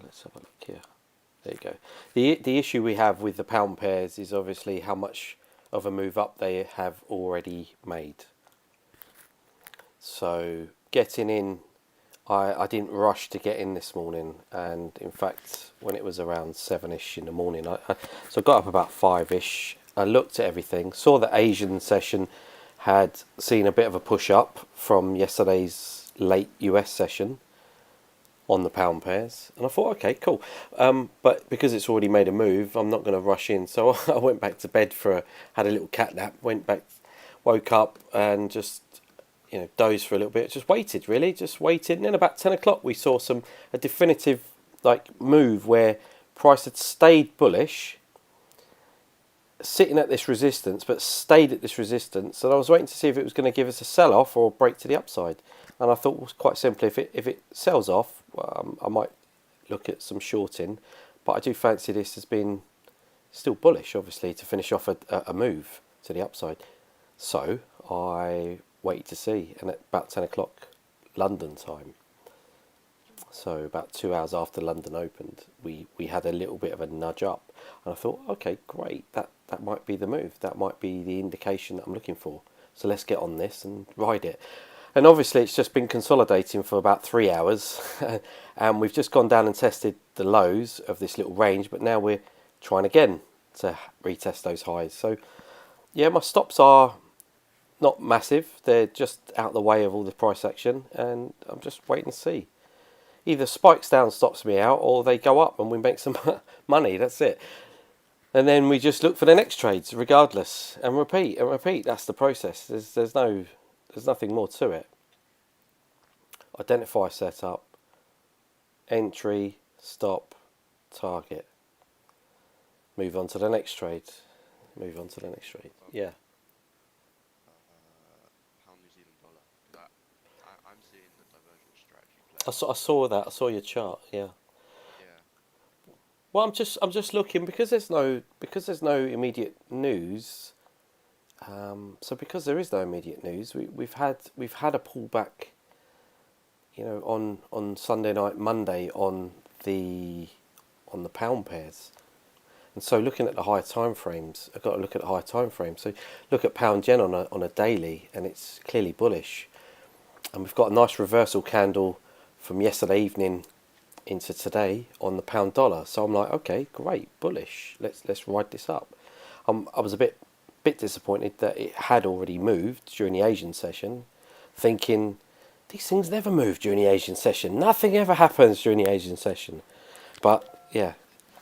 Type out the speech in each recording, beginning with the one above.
Let's have a look here. There you go. The issue we have with the pound pairs is obviously how much of a move up they have already made. So getting in, I didn't rush to get in this morning, and in fact when it was around 7ish in the morning, so I got up about 5ish. I looked at everything, saw the Asian session had seen a bit of a push up from yesterday's late US session on the pound pairs, and I thought, okay, cool. But because it's already made a move, I'm not going to rush in. So I went back to bed had a little cat nap, went back, woke up, and just dozed for a little bit. Just waited, really, just waited. And then about 10 o'clock, we saw a definitive move where price had stayed bullish, sitting at this resistance, but stayed at this resistance. And I was waiting to see if it was going to give us a sell-off or a break to the upside. And I thought, well, quite simply, if it sells off, I might look at some shorting. But I do fancy this as being still bullish, obviously, to finish off a move to the upside. So I waited to see, and at about 10 o'clock London time, so about 2 hours after London opened, we had a little bit of a nudge up. And I thought, okay, great, that might be the move. That might be the indication that I'm looking for. So let's get on this and ride it. And obviously it's just been consolidating for about 3 hours and we've just gone down and tested the lows of this little range, but now we're trying again to retest those highs. So yeah, my stops are not massive. They're just out the way of all the price action, and I'm just waiting to see. Either spikes down, stops me out, or they go up and we make some money. That's it. And then we just look for the next trades regardless, and repeat and repeat. That's the process. There's nothing more to it. Identify setup, entry, stop, target. Move on to the next trade. Move on to the next trade. Yeah. Pound New Zealand dollar. 'Cause I'm seeing the divergent strategy play. I saw that. I saw your chart. Yeah. Yeah. Well, I'm just looking because there's no immediate news. So because there is no immediate news, we've had a pullback, on Sunday night, Monday on the pound pairs. And so looking at the higher time frames, I've got to look at the higher time frames. So look at pound yen on a daily, and it's clearly bullish. And we've got a nice reversal candle from yesterday evening into today on the pound dollar. So I'm like, okay, great, bullish. Let's ride this up. I was a bit disappointed that it had already moved during the Asian session, thinking these things never move during the Asian session. Nothing ever happens during the Asian session. But yeah.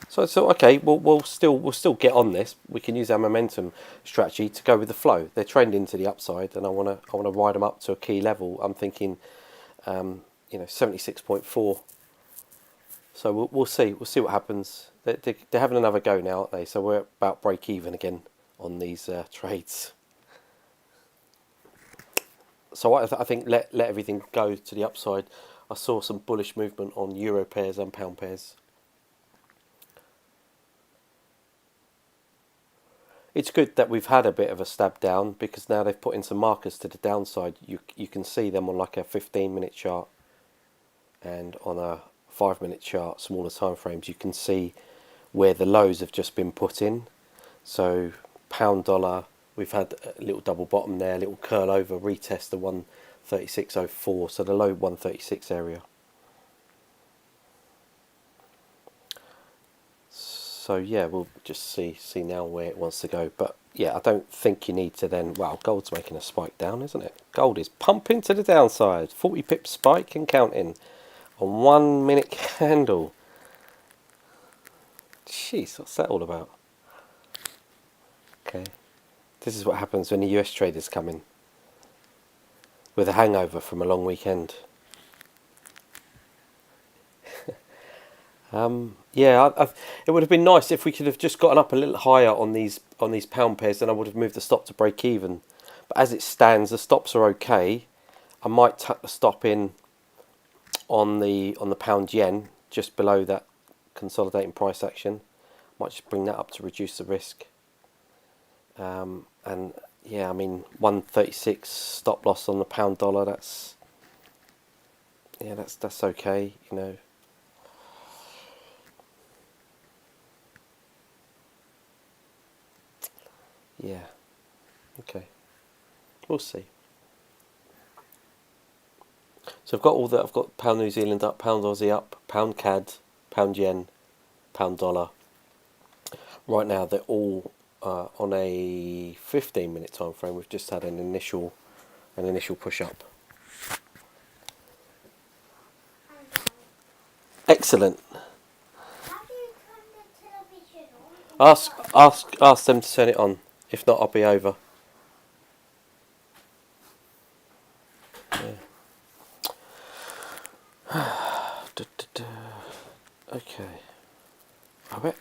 So I thought, okay, we'll still get on this. We can use our momentum strategy to go with the flow. They're trending to the upside, and I wanna ride them up to a key level. I'm thinking, 76.4. So we'll see what happens. They're having another go now, aren't they? So we're about break even again on these trades. So I think let everything go to the upside. I saw some bullish movement on euro pairs and pound pairs. It's good that we've had a bit of a stab down, because now they've put in some markers to the downside. You can see them on like a 15-minute chart and on a 5-minute chart, smaller time frames. You can see where the lows have just been put in. So pound dollar, we've had a little double bottom there, a little curl over, retest the 136.04, so the low 136 area. So yeah, we'll just see now where it wants to go. But yeah, I don't think you need to then. Wow, gold's making a spike down, isn't it? Gold is pumping to the downside. 40 pip spike and counting on 1 minute candle. Jeez, what's that all about? Okay, this is what happens when the US traders come in with a hangover from a long weekend. It would have been nice if we could have just gotten up a little higher on these pound pairs, then I would have moved the stop to break even. But as it stands, the stops are okay. I might tuck the stop in on the pound yen just below that consolidating price action. Might just bring that up to reduce the risk. And yeah, I mean 136 stop loss on the pound dollar. That's okay, Yeah. Okay. We'll see. So I've got all that. I've got pound New Zealand up, pound Aussie up, pound CAD, pound yen, pound dollar. Right now they're all on a 15-minute time frame. We've just had an initial push up. Excellent. How do you turn the television on? Ask them to turn it on. If not, I'll be over. Okay.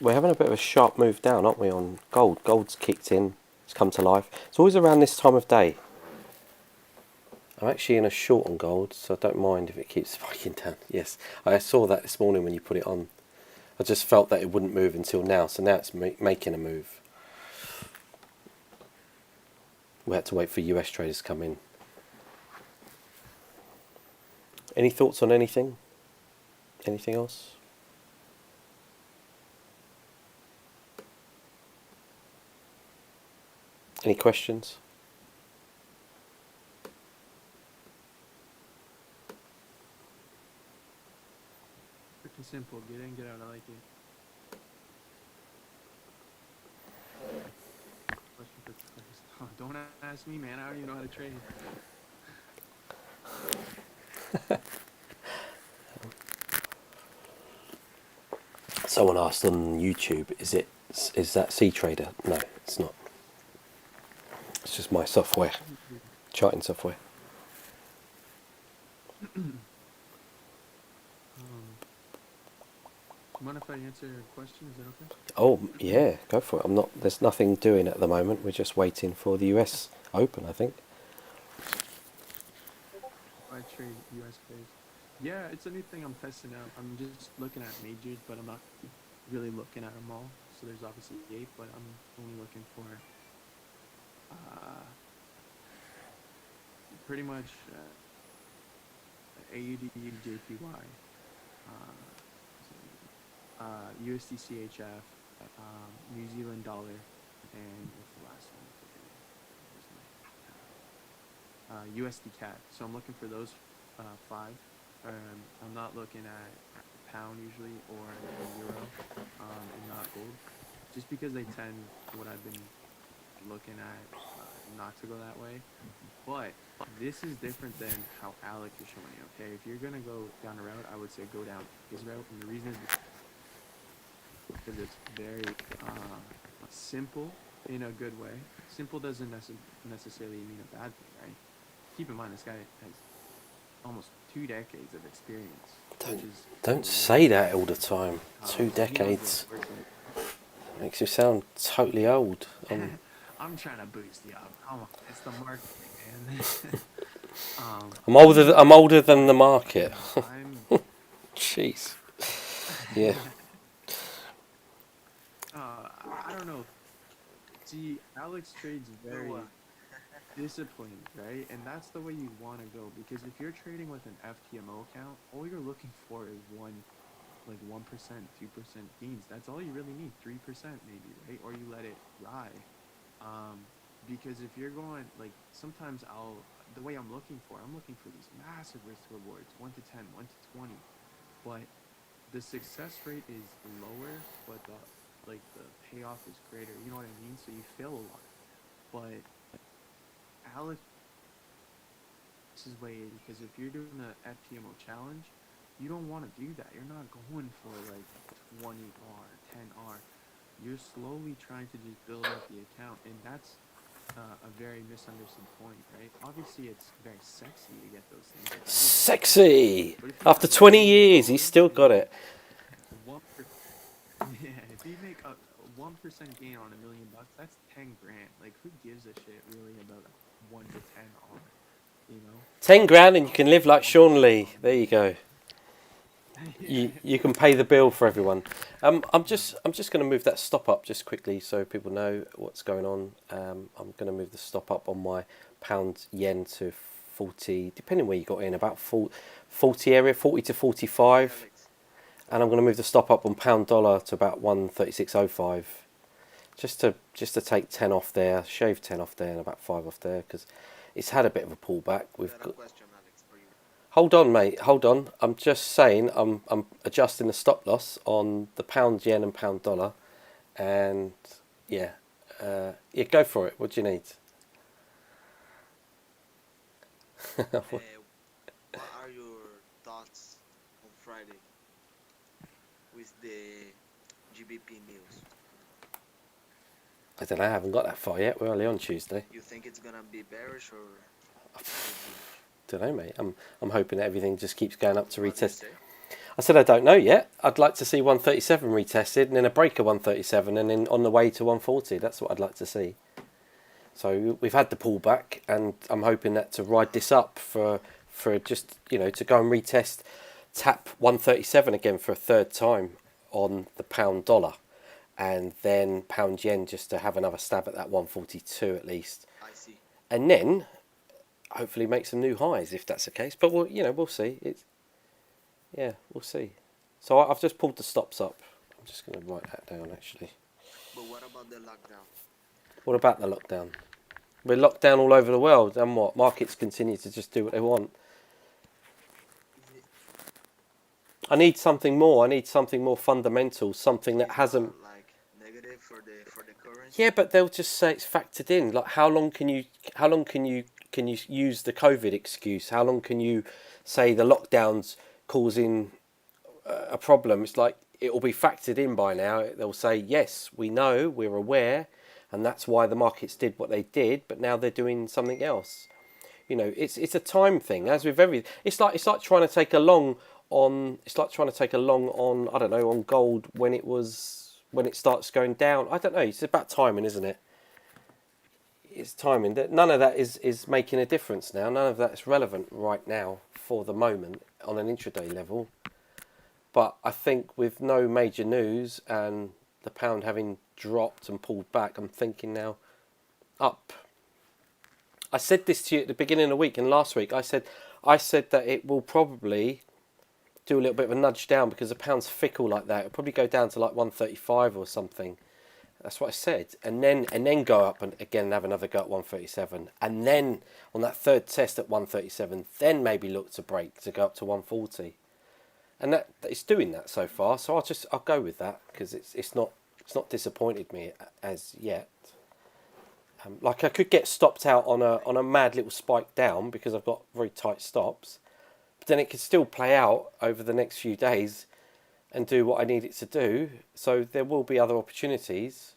We're having a bit of a sharp move down, aren't we, on gold? Gold's kicked in. It's come to life. It's always around this time of day. I'm actually in a short on gold, so I don't mind if it keeps spiking down. Yes, I saw that this morning when you put it on. I just felt that it wouldn't move until now, so now it's making a move. We had to wait for US traders to come in. Any thoughts on anything? Anything else? Any questions? Pretty simple. Get in, get out. I like it. Question for first. Oh, don't ask me, man. I don't even know how to trade. Someone asked on YouTube, is that C-Trader? No, it's not. It's just my software, charting software. Mind if I answer your question? Is that okay? Oh yeah, go for it. There's nothing doing at the moment. We're just waiting for the US Open, I think. I trade US based. Yeah, it's a new thing I'm testing out. I'm just looking at majors, but I'm not really looking at them all. So there's obviously 8, but I'm only looking for pretty much AUD, JPY, USD CHF, New Zealand dollar, and what's the last one? USD CAD. So I'm looking for those 5. I'm not looking at pound usually or euro, and not gold, just because they tend, what I've been looking at, not to go that way. But this is different than how Alec is showing you. Okay, if you're gonna go down a route, I would say go down his route, and the reason is because it's very simple in a good way. Simple doesn't necessarily mean a bad thing, right? Keep in mind, this guy has almost 2 decades of experience. Don't say that all the time. 2 decades. Makes you sound totally old. I'm trying to boost you up. Come on, it's the marketing, man. I'm older than the market. Jeez. Yeah. I don't know. See, Alex trades very disciplined, right? And that's the way you want to go, because if you're trading with an FTMO account, all you're looking for is 1%, 2% gains. That's all you really need. 3% maybe, right? Or you let it ride. Because if you're going, like, sometimes the way I'm looking for these massive risk rewards, 1 to 10, 1 to 20, but the success rate is lower, but the payoff is greater. You know what I mean? So you fail a lot. But Alex's way, because if you're doing an FTMO challenge, you don't want to do that. You're not going for like 20R, 10R. You're slowly trying to just build up the account, and that's a very misunderstood point, right? Obviously, it's very sexy to get those things. Like, Sexy! After 20 years, he's still got it. Yeah, if you make a 1% gain on $1 million, that's 10 grand. Like, who gives a shit really about 1 to 10 R? You know, 10 grand and you can live like Sean Lee. There you go. You can pay the bill for everyone. I'm just going to move that stop up just quickly so people know what's going on. I'm going to move the stop up on my pound yen to 40, depending where you got in, about 40 area, 40 to 45. And I'm going to move the stop up on pound dollar to about 136.05. just to take 10 off there, shave 10 off there, and about 5 off there, because it's had a bit of a pullback. We've Got a got. question, Alex, for you. Hold on, mate. Hold on. I'm just saying. I'm adjusting the stop loss on the pound yen and pound dollar, and yeah, yeah. Go for it. What do you need? What are your thoughts on Friday with the GBP news? I don't know. I haven't got that far yet. We're only on Tuesday. You think it's gonna be bearish or Don't know, mate. I'm hoping that everything just keeps going up to what do you retest. say? I said I don't know yet. I'd like to see 137 retested, and then a break of 137, and then on the way to 140. That's what I'd like to see. So we've had the pullback, and I'm hoping that to ride this up for just to go and retest, tap 137 again for a third time on the pound dollar, and then pound yen just to have another stab at that 142 at least, I see. and then hopefully make some new highs if that's the case. But we'll see. We'll see. So I've just pulled the stops up. I'm just going to write that down actually. But what about the lockdown? What about the lockdown? We're locked down all over the world, and what? Markets continue to just do what they want. Is it I need something more. I need something more fundamental, something that hasn't. like negative for the currency? Yeah, but they'll just say it's factored in. Like, how long can you use the COVID excuse? How long can you say the lockdowns causing a problem? It's like it will be factored in by now. They'll say yes, we know, we're aware, and that's why the markets did what they did. But now they're doing something else. It's a time thing. As with everything, it's like trying to take a long on. It's like trying to take a long on. I don't know, on gold when it starts going down. I don't know. It's about timing, isn't it? It's timing. That none of that is making a difference now. None of that is relevant right now for the moment on an intraday level. But I think with no major news and the pound having dropped and pulled back, I'm thinking now up. I said this to you at the beginning of the week and last week. I said that it will probably do a little bit of a nudge down because the pound's fickle like that. It'll probably go down to like 135 or something. That's what I said. And then go up and again have another go at 137. And then on that third test at 137, then maybe look to break to go up to 140. And that it's doing that so far. So I'll go with that because it's not disappointed me as yet. Like I could get stopped out on a mad little spike down because I've got very tight stops, but then it could still play out over the next few days and do what I need it to do. So there will be other opportunities.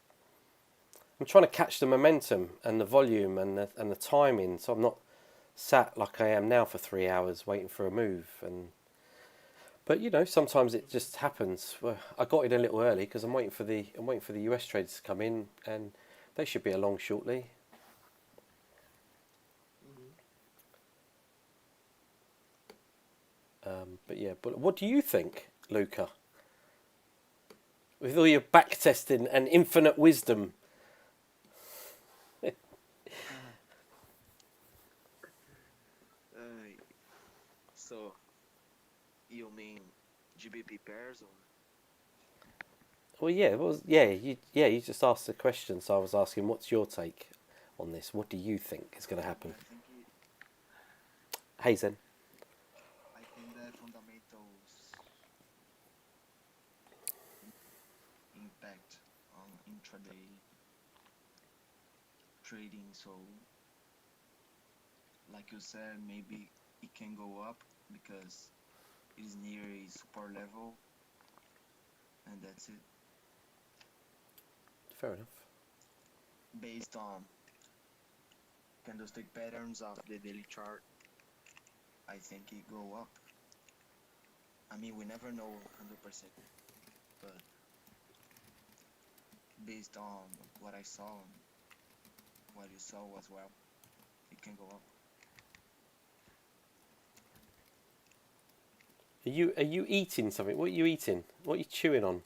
I'm trying to catch the momentum and the volume and the timing, so I'm not sat like I am now for 3 hours waiting for a move. But sometimes it just happens. Well, I got in a little early because I'm waiting for the US traders to come in, and they should be along shortly. But what do you think, Luca? With all your back testing and infinite wisdom. So you mean GBP pairs or? Well, you just asked the question, so I was asking, what's your take on this? What do you think is going to happen? Hazen. I think the fundamentals impact on intraday trading. So, like you said, maybe it can go up because it is near a support level, and that's it. Fair enough. Based on candlestick patterns of the daily chart, I think it go up. I mean, we never know 100%, but based on what I saw, and what you saw as well, it can go up. Are you eating something? What are you eating? What are you chewing on?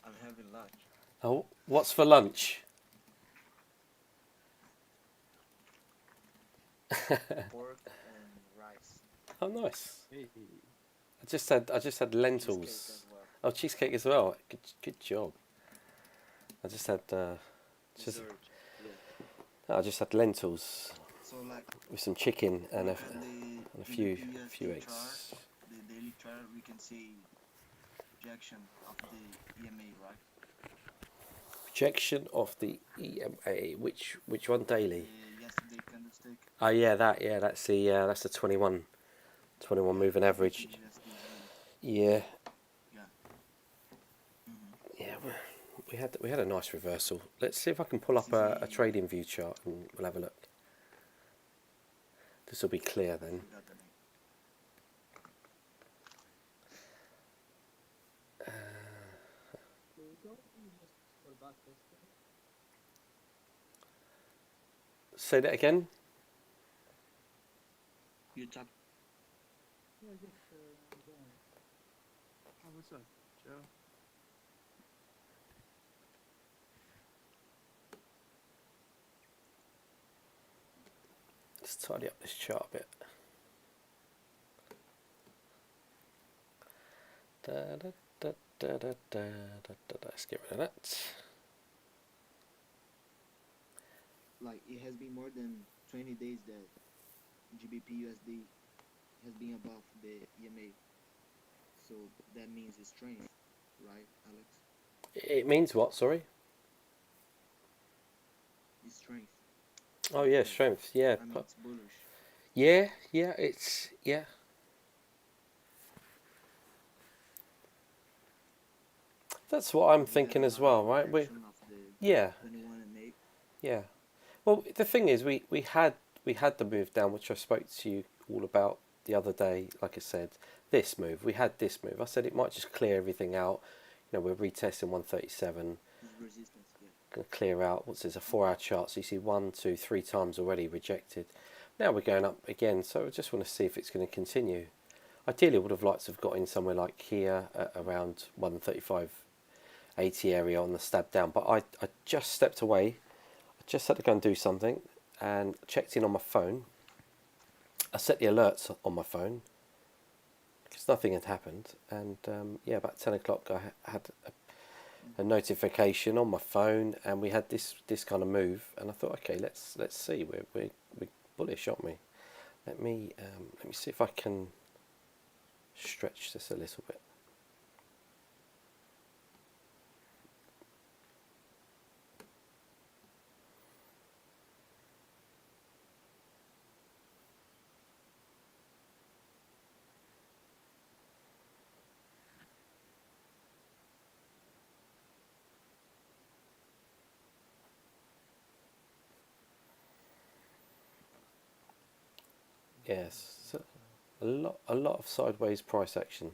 I'm having lunch. Oh, what's for lunch? Pork and rice. Oh, nice. Hey, I just had Cheesecake lentils. as well. Oh, cheesecake as well. Good job. I just had just Dessert. Yeah. I just had lentils So like with some chicken and look at the a GBP few USD chart, eggs. the daily chart. We can see projection of the EMA, right? Projection of the EMA. Which one daily? The yesterday candlestick. Oh yeah, that's the 21 Yeah, moving average. GBP USD daily. Yeah, Yeah. yeah. We had a nice reversal. Let's see if I can pull This up is a trading view chart and we'll have a look. This will be clear then. forgot the name. Say that again. You talk. Oh, what's up, Joe? Let's tidy up this chart a bit. Let's get rid of that. Like it has been more than 20 days that GBP USD has been above the EMA. So that means it's strength, right, Alex? It means what? Sorry. It's strength. Oh yeah, strength. Yeah. I mean, it's bullish. Yeah. It's yeah. That's what I'm thinking as well, right? Yeah. 21 and 8. Yeah. Well, the thing is, we had the move down, which I spoke to you all about the other day. Like I said, this move, we had this move. I said it might just clear everything out. You know, we're retesting 137. It's resistance, yeah. Going to clear out. What's this? A 4-hour chart. So you see 1, 2, 3 times already rejected. Now we're going up again. So I just want to see if it's going to continue. Ideally, I would have liked to have got in somewhere like here at around 135.80 area on the stab down. But I just stepped away. I just had to go and do something and checked in on my phone. I set the alerts on my phone because nothing had happened. And yeah, about 10 o'clock I had a notification on my phone and we had this kind of move. And I thought, okay, let's see. We're bullish, aren't we? Let me see if I can stretch this a little bit. Yes, so a lot of sideways price action.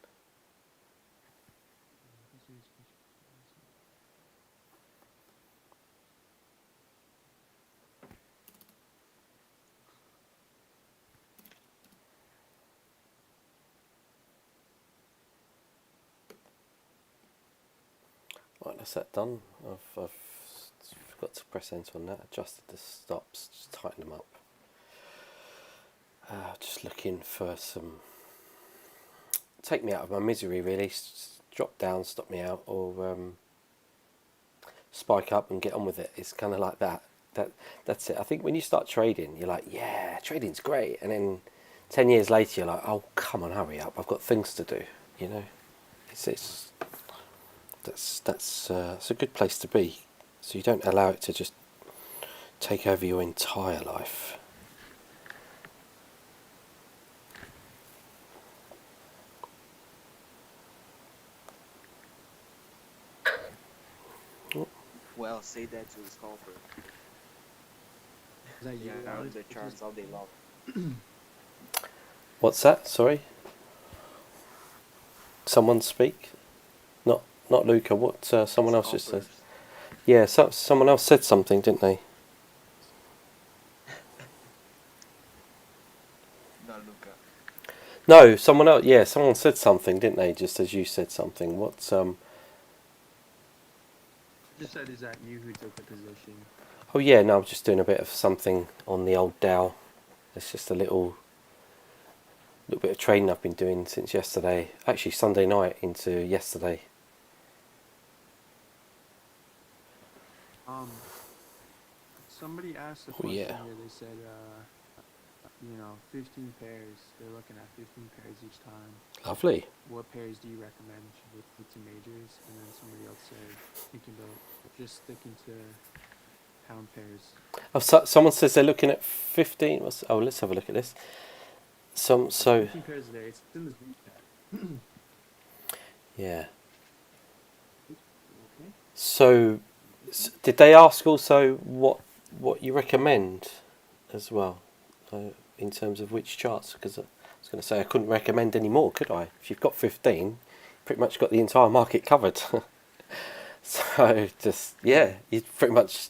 Right, that's that done. I've forgot to press enter on that. Adjusted the stops, just tighten them up. Just looking for some, take me out of my misery really. Drop down, stop me out, or spike up and get on with it. It's kind of like that. That's it. I think when you start trading, you're like, yeah, trading's great, and then 10 years later, you're like, oh come on, hurry up! I've got things to do. You know, that's a good place to be. So you don't allow it to just take over your entire life. Well, say that to a scalper. Is that you, Yeah, Alex? the charts all day long. What's that? Sorry. Someone speak. Not Luca. What? Someone else just said. Scalpers. Yeah. Someone else said something, didn't they? Not Luca. No, someone else. Yeah, someone said something, didn't they? Just as you said something. What? Just said, is that you who took the position? Oh yeah. No, I'm just doing a bit of something on the old Dow. It's just a little little bit of trading I've been doing since yesterday. Actually, Sunday night into yesterday. Um, somebody asked a Oh question yeah, here. They said, 15 pairs. They're looking at 15 pairs each time. lovely. What pairs do you recommend? Should they stick to majors? And then somebody else said thinking about just sticking to pound pairs. Oh, someone says they're looking at 15. Oh, let's have a look at this. So 15 pairs a day. It's in this group chat. yeah. Okay. So did they ask also what you recommend as well, in terms of which charts? Because I was going to say I couldn't recommend any more, could I? If you've got 15, pretty much got the entire market covered. So just you pretty much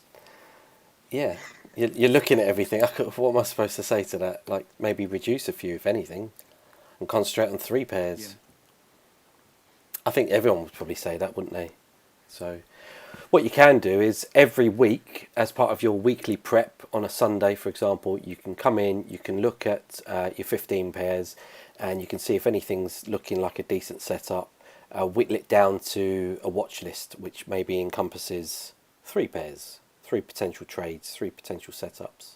you're looking at everything. What am I supposed to say to that? Like maybe reduce a few, if anything, and concentrate on 3 pairs. Yeah. I think everyone would probably say that, wouldn't they? So what you can do is every week, as part of your weekly prep on a Sunday, for example, you can come in, you can look at your 15 pairs, and you can see if anything's looking like a decent setup. Whittle it down to a watch list, which maybe encompasses 3 pairs, 3 potential trades, 3 potential setups.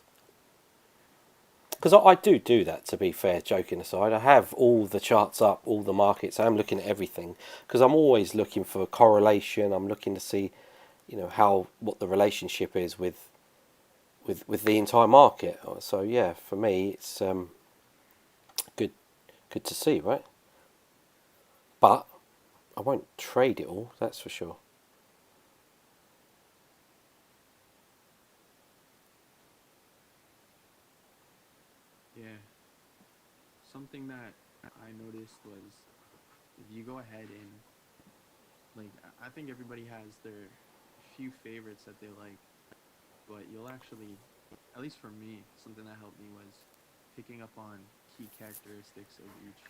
Because I do that, to be fair, joking aside. I have all the charts up, all the markets. I'm looking at everything because I'm always looking for correlation. I'm looking to see, what the relationship is with the entire market. So yeah, for me, it's good to see, right? But I won't trade it all. That's for sure. Yeah. Something that I noticed was if you go ahead and I think everybody has their few favorites that they like, but you'll actually, at least for me, something that helped me was picking up on key characteristics of each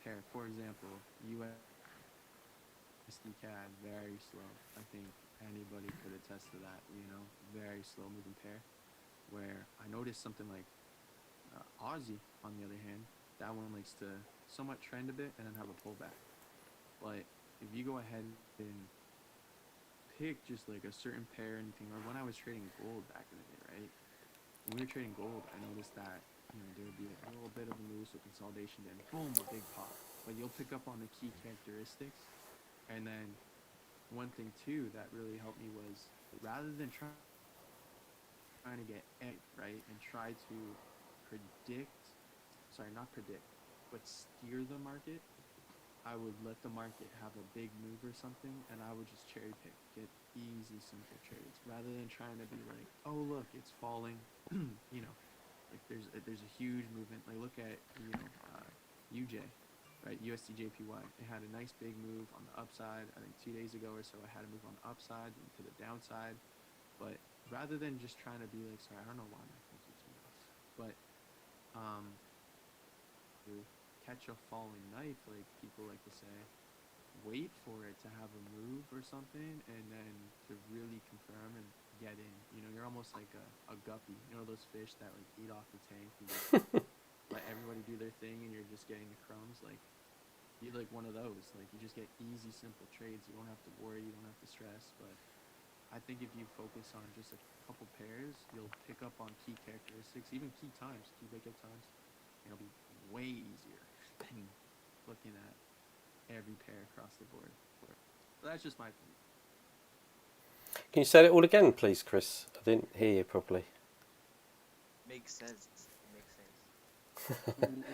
pair. For example, USD CAD, very slow. I think anybody could attest to that. Very slow moving pair. Where I noticed something like Aussie, on the other hand, that one likes to somewhat trend a bit and then have a pullback. But if you go ahead and pick just like a certain pair or anything, or when I was trading gold back in the day, right? When we were trading gold, I noticed that there would be a little bit of a move, so consolidation, then boom, a big pop. But you'll pick up on the key characteristics, and then one thing too that really helped me was rather than trying to get egg, right, and try to not predict, but steer the market, I would let the market have a big move or something, and I would just cherry pick, get easy, simple trades, rather than trying to be like, oh look, it's falling, like there's a huge movement. Like look at UJ, right? USDJPY. It had a nice big move on the upside. I think 2 days ago or so, I had a move on the upside and to the downside. But rather than just trying to be like, sorry, I don't know why my phone keeps doing this, but to catch a falling knife, like people like to say, wait for it to have a move or something, and then to really confirm and get in. You're almost like a guppy. Those fish that like eat off the tank and just let everybody do their thing, and you're just getting the crumbs. Like you're like one of those. Like you just get easy, simple trades. You don't have to worry. You don't have to stress. But I think if you focus on just a couple pairs, you'll pick up on key characteristics, even key times, key breakout times. It'll be way easier than looking at every pair across the board. But that's just my opinion. Can you say it all again, please, Chris? I didn't hear you properly. Makes sense. Makes sense.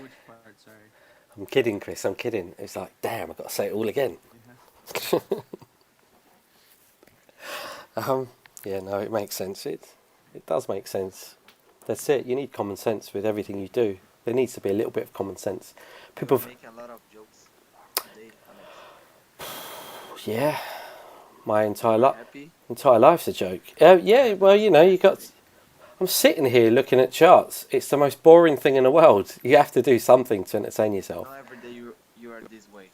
Which part? Sorry. I'm kidding, Chris. I'm kidding. It's like, damn, I've got to say it all again. Yeah. Yeah, no, it makes sense. It does make sense. That's it. You need common sense with everything you do. There needs to be a little bit of common sense. People make a lot of jokes today, Alex. Yeah, my Happy? entire life's a joke. Yeah, well, you got. I'm sitting here looking at charts. It's the most boring thing in the world. You have to do something to entertain yourself. Not every day you are this way.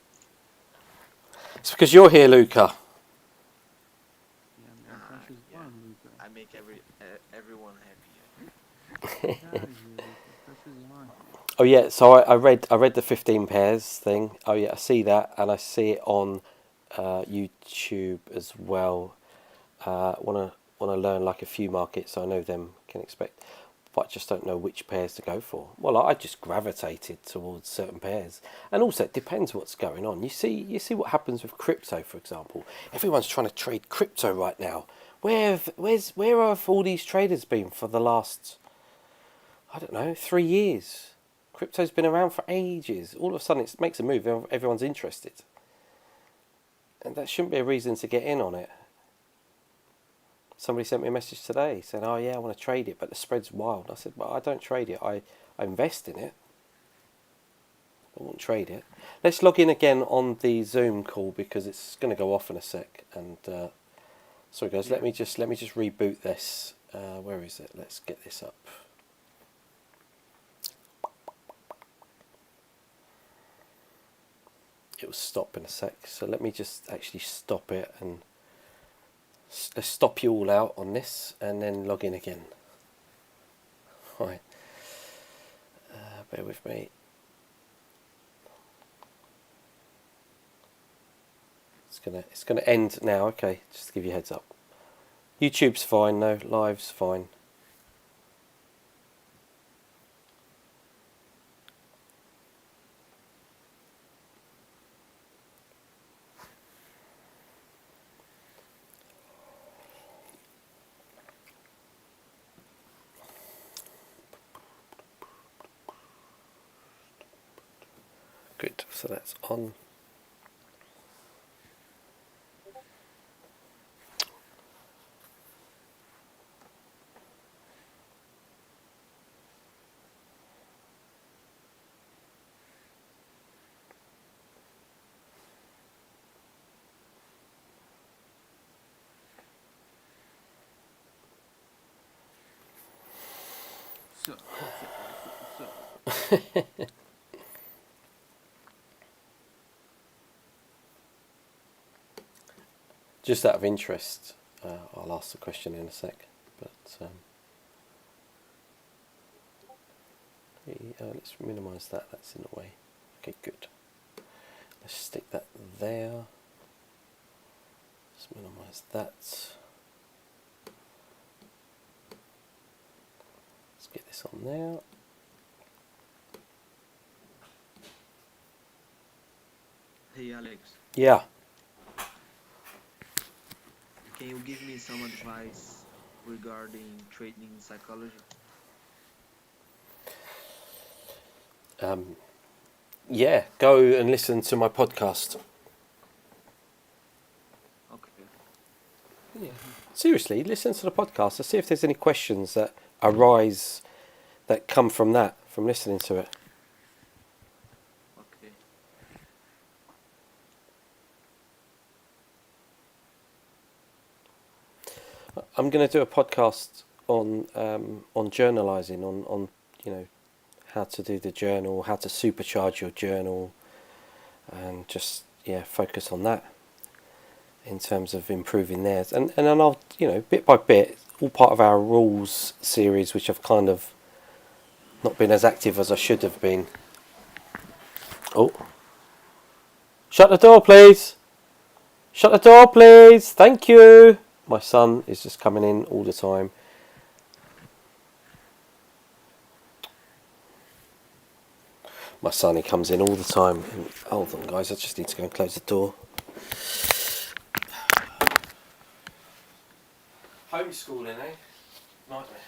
It's because you're here, Luca. Yeah, pressure's on, Luca. I make everyone happy. Get out of here, Luca. Pressure's on. Oh yeah, so I read the 15 pairs thing. Oh yeah, I see that, and I see it on YouTube as well. Want to learn like a few markets. So I know them can expect, but I just don't know which pairs to go for. Well, I just gravitated towards certain pairs, and also it depends what's going on. You see what happens with crypto, for example. Everyone's trying to trade crypto right now. Where have all these traders been for the last, I don't know, 3 years? Crypto's been around for ages. All of a sudden, it makes a move. Everyone's interested, and that shouldn't be a reason to get in on it. Somebody sent me a message today saying, "Oh yeah, I want to trade it, but the spread's wild." I said, "Well, I don't trade it. I invest in it. I won't trade it." Let's log in again on the Zoom call because it's going to go off in a sec. And sorry guys, Yeah. let me just reboot this. Where is it? Let's get this up. It will stop in a sec. So let me just actually stop it and let's stop you all out on this and then log in again. Right. Bear with me. It's gonna end now. Okay, just to give you a heads up. YouTube's fine. No, live's fine. Good. So that's on. So. Just out of interest, I'll ask the question in a sec. But let's minimise that. That's in the way. Okay, good. Let's stick that there. Let's minimise that. Let's get this on there. Hey Alex, Yeah. can you give me some advice regarding trading psychology? Yeah, go and listen to my podcast. Okay. Seriously, listen to the podcast and see if there's any questions that arise that come from that, from listening to it. Okay. I'm going to do a podcast on journalising, on how to do the journal, how to supercharge your journal, and just focus on that in terms of improving theirs. And then I'll bit by bit, all part of our rules series, which I've kind of not been as active as I should have been. Oh, shut the door, please. Shut the door, please. Thank you. My son is just coming in all the time. My son, he comes in all the time. And, hold on, guys, I just need to go and close the door. Homeschooling, eh? Nightmare.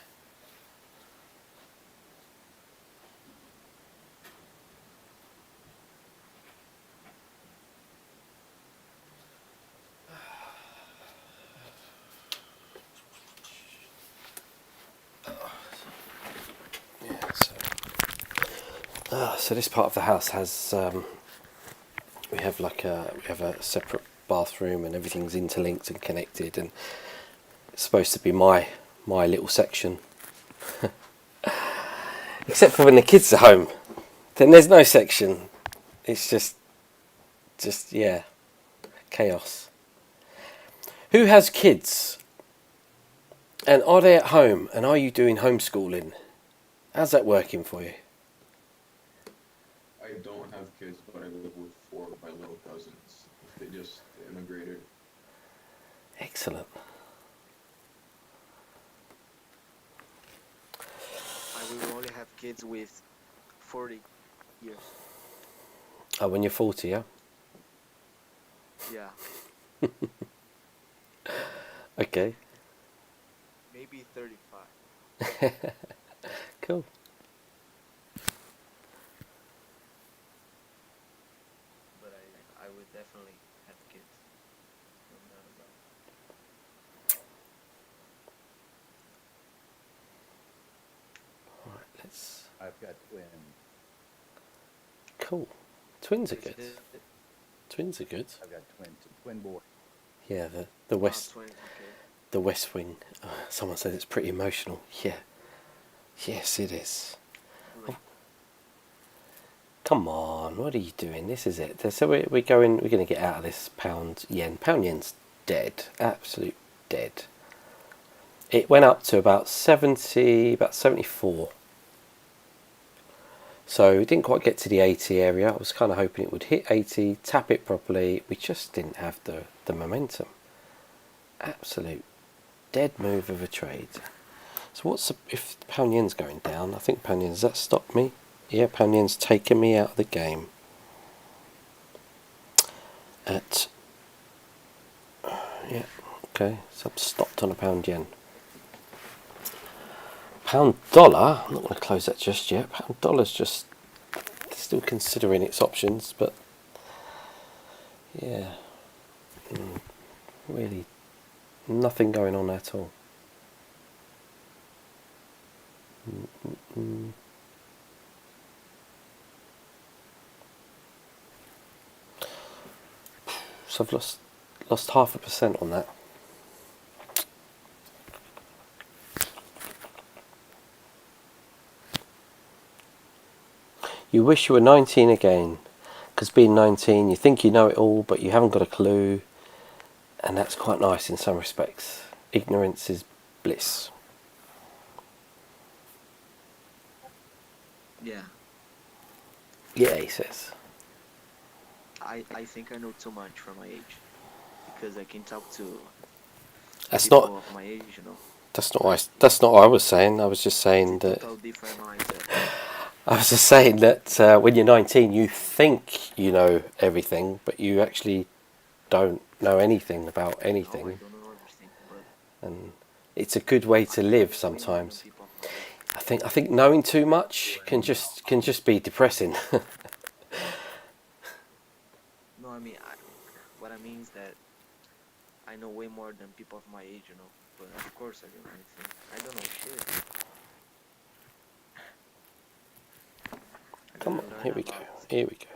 So this part of the house has we have a separate bathroom and everything's interlinked and connected, and it's supposed to be my little section. Except for when the kids are home, then there's no section. It's just chaos. Who has kids? And are they at home? And are you doing homeschooling? How's that working for you? don't have kids, but I live with four of my little cousins. They just immigrated. Excellent. I will only have kids with 40 years. Oh, when you're 40, yeah? Yeah, Okay. maybe 35. Cool. But I would definitely have kids. No doubt about Right, let's... I've got twins. Cool. Twins are it. good. Is it- Twins are good. I've got twins, twin boys. Yeah, the West twins, okay. the West Wing. Someone said it's pretty emotional. Yeah. Yes, it is. Like, Come on, what are you doing? This is it. So we're going to get out of this pound yen. Pound yen's dead. Absolute dead. It went up to about 74. So it didn't quite get to the 80 area. I was kind of hoping it would hit 80, tap it properly. We just didn't have the momentum. Absolute dead move of a trade. So if the pound yen's going down? I think pound yen, does that stop me? Yeah, pound yen's taken me out of the game. Yeah, okay, so I'm stopped on a pound yen. Pound dollar, I'm not going to close that just yet. Pound dollar's just still considering its options, but yeah, really nothing going on at all. So I've lost 0.5% on that. You wish you were 19 again, because being 19 you think you know it all but you haven't got a clue, and that's quite nice in some respects. Ignorance is bliss. yeah, Yeah, he says. I think I know too much for my age. Because I can talk to That's people not of my age, you know. that's not what I was saying. I was just saying that Total different mindset. when you're 19 you think you know everything, but you actually don't know anything about No, I anything. don't know everything, but And it's a good way to live way more than sometimes. people of my age. I think knowing too much can just be depressing. No, I mean, what I mean is that I know way more than people of my age, you know. But of course I don't know anything. I don't know shit. I Come gotta on, learn here a we go. lot. Here we go.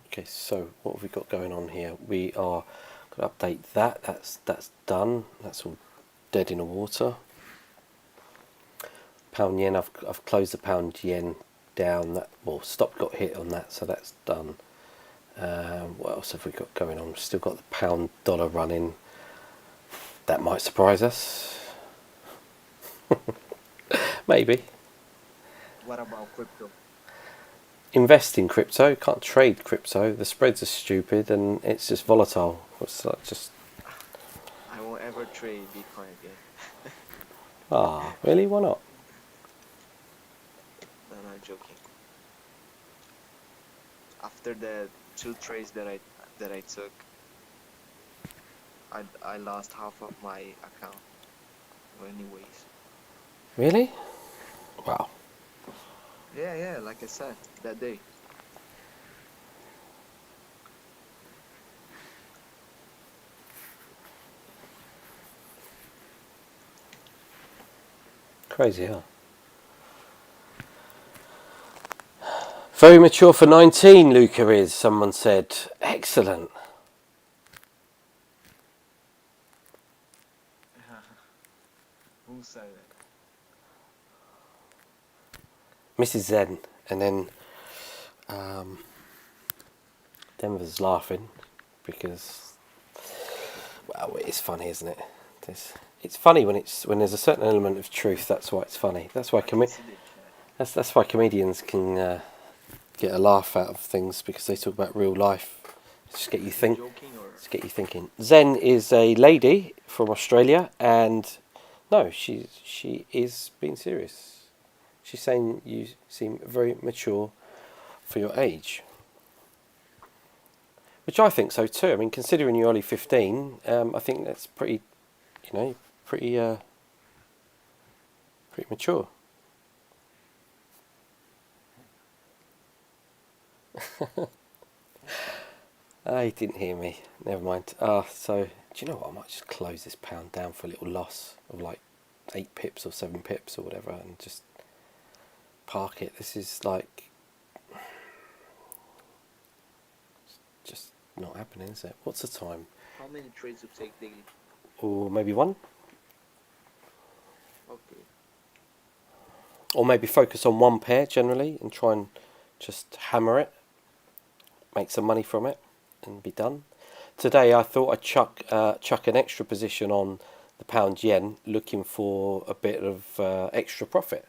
Okay, so what have we got going on here? We are going to update that. That's done. That's all dead in the water. Pound yen. I've closed the pound yen down. Stop got hit on that, so that's done. What else have we got going on? We've still got the pound dollar running. That might surprise us. Maybe. What about crypto? Invest in crypto. Can't trade crypto. The spreads are stupid and it's just volatile. It's like just I won't ever trade Bitcoin again. really? Why not? No, I'm joking. After the 2 trades that I took, I lost half of my account. Anyways. Really? Wow. Yeah, like I said, that day. Crazy, huh? Very mature for 19, Luca is, someone said. Excellent. Who said it? Mrs. Zen. And then Denver's laughing because, well, it's funny, isn't it? it's funny when there's a certain element of truth. That's why it's funny. That's why I can see the chat. that's why comedians can get a laugh out of things, because they talk about real life. Just get you Is he think. joking or Just get you thinking. Zen is a lady from Australia, and no, she is being serious. She's saying you seem very mature for your age, which I think so too. I mean, considering you're only 15, I think that's pretty, pretty mature. He didn't hear me. Never mind. So do you know what? I might just close this pound down for a little loss of like 8 pips or 7 pips or whatever, and just park it. This is like just not happening, is it? What's the time? how many trades you take daily? Or maybe one? Okay. Or maybe focus on one pair generally and try and just hammer it, make some money from it, and be done. Today I thought I'd chuck an extra position on the pound yen, looking for a bit of extra profit,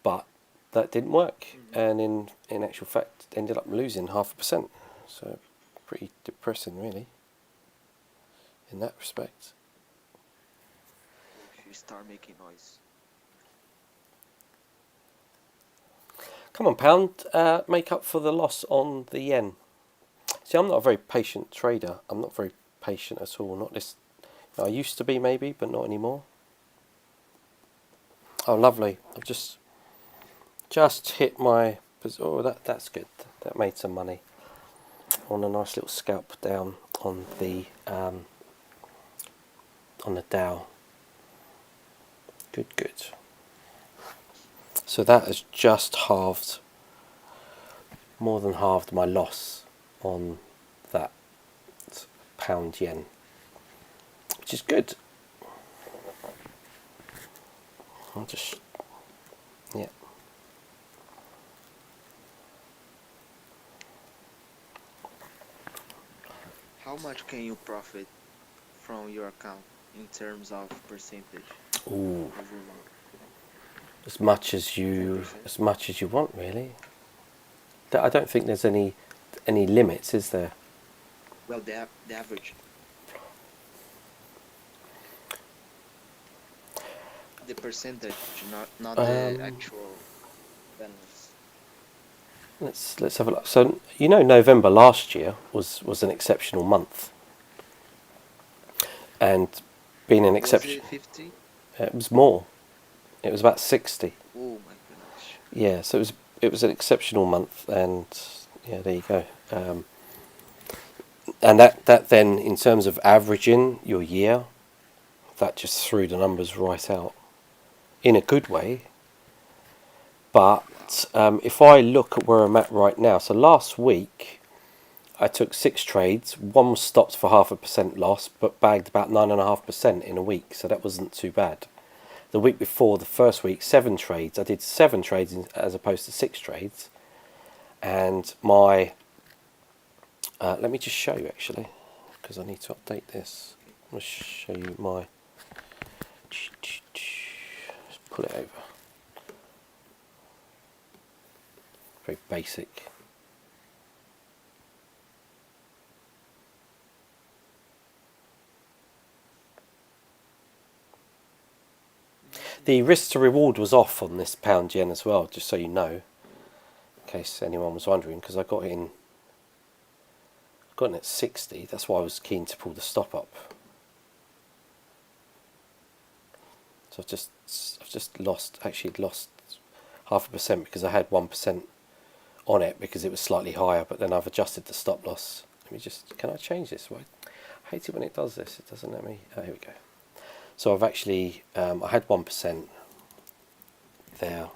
but that didn't work, and in actual fact ended up losing 0.5%. So pretty depressing, really, in that respect. If you start making noise. Come on, pound, make up for the loss on the yen. See, I'm not a very patient trader. I'm not very patient at all. Not this. I used to be maybe, but not anymore. Oh, lovely! I've just hit my. Oh, that's good. That made some money. On a nice little scalp down on the Dow. Good. So that has just halved, more than halved my loss on that pound yen, which is good. I'll just, yeah. How much can you profit from your account in terms of percentage? Ooh, Every month? as much as you want, really. I don't think there's any limits, is there? Well, the average. The percentage, not the actual balance. Let's have a look. So November last year was an exceptional month, and being an exception, Was it 50? it was more. It was about 60. Oh my gosh. Yeah, so it was an exceptional month, and yeah, there you go. And that then, in terms of averaging your year, that just threw the numbers right out, in a good way. But if I look at where I'm at right now, so last week I took 6 trades. One was stopped for 0.5% loss, but bagged about 9.5% in a week, so that wasn't too bad. The week before, the first week, 7 trades. I did 7 trades as opposed to 6 trades. And my... let me just show you, actually, because I need to update this. I'm going to show you my... Just pull it over. Very basic. The risk to reward was off on this pound yen as well, just so you know, in case anyone was wondering, because I got in at 60. That's why I was keen to pull the stop up. So I've just lost 0.5% because I had 1% on it because it was slightly higher, but then I've adjusted the stop loss. Can I change this? I hate it when it does this. It doesn't let me. Oh, here we go. So I've actually, I had 1% there.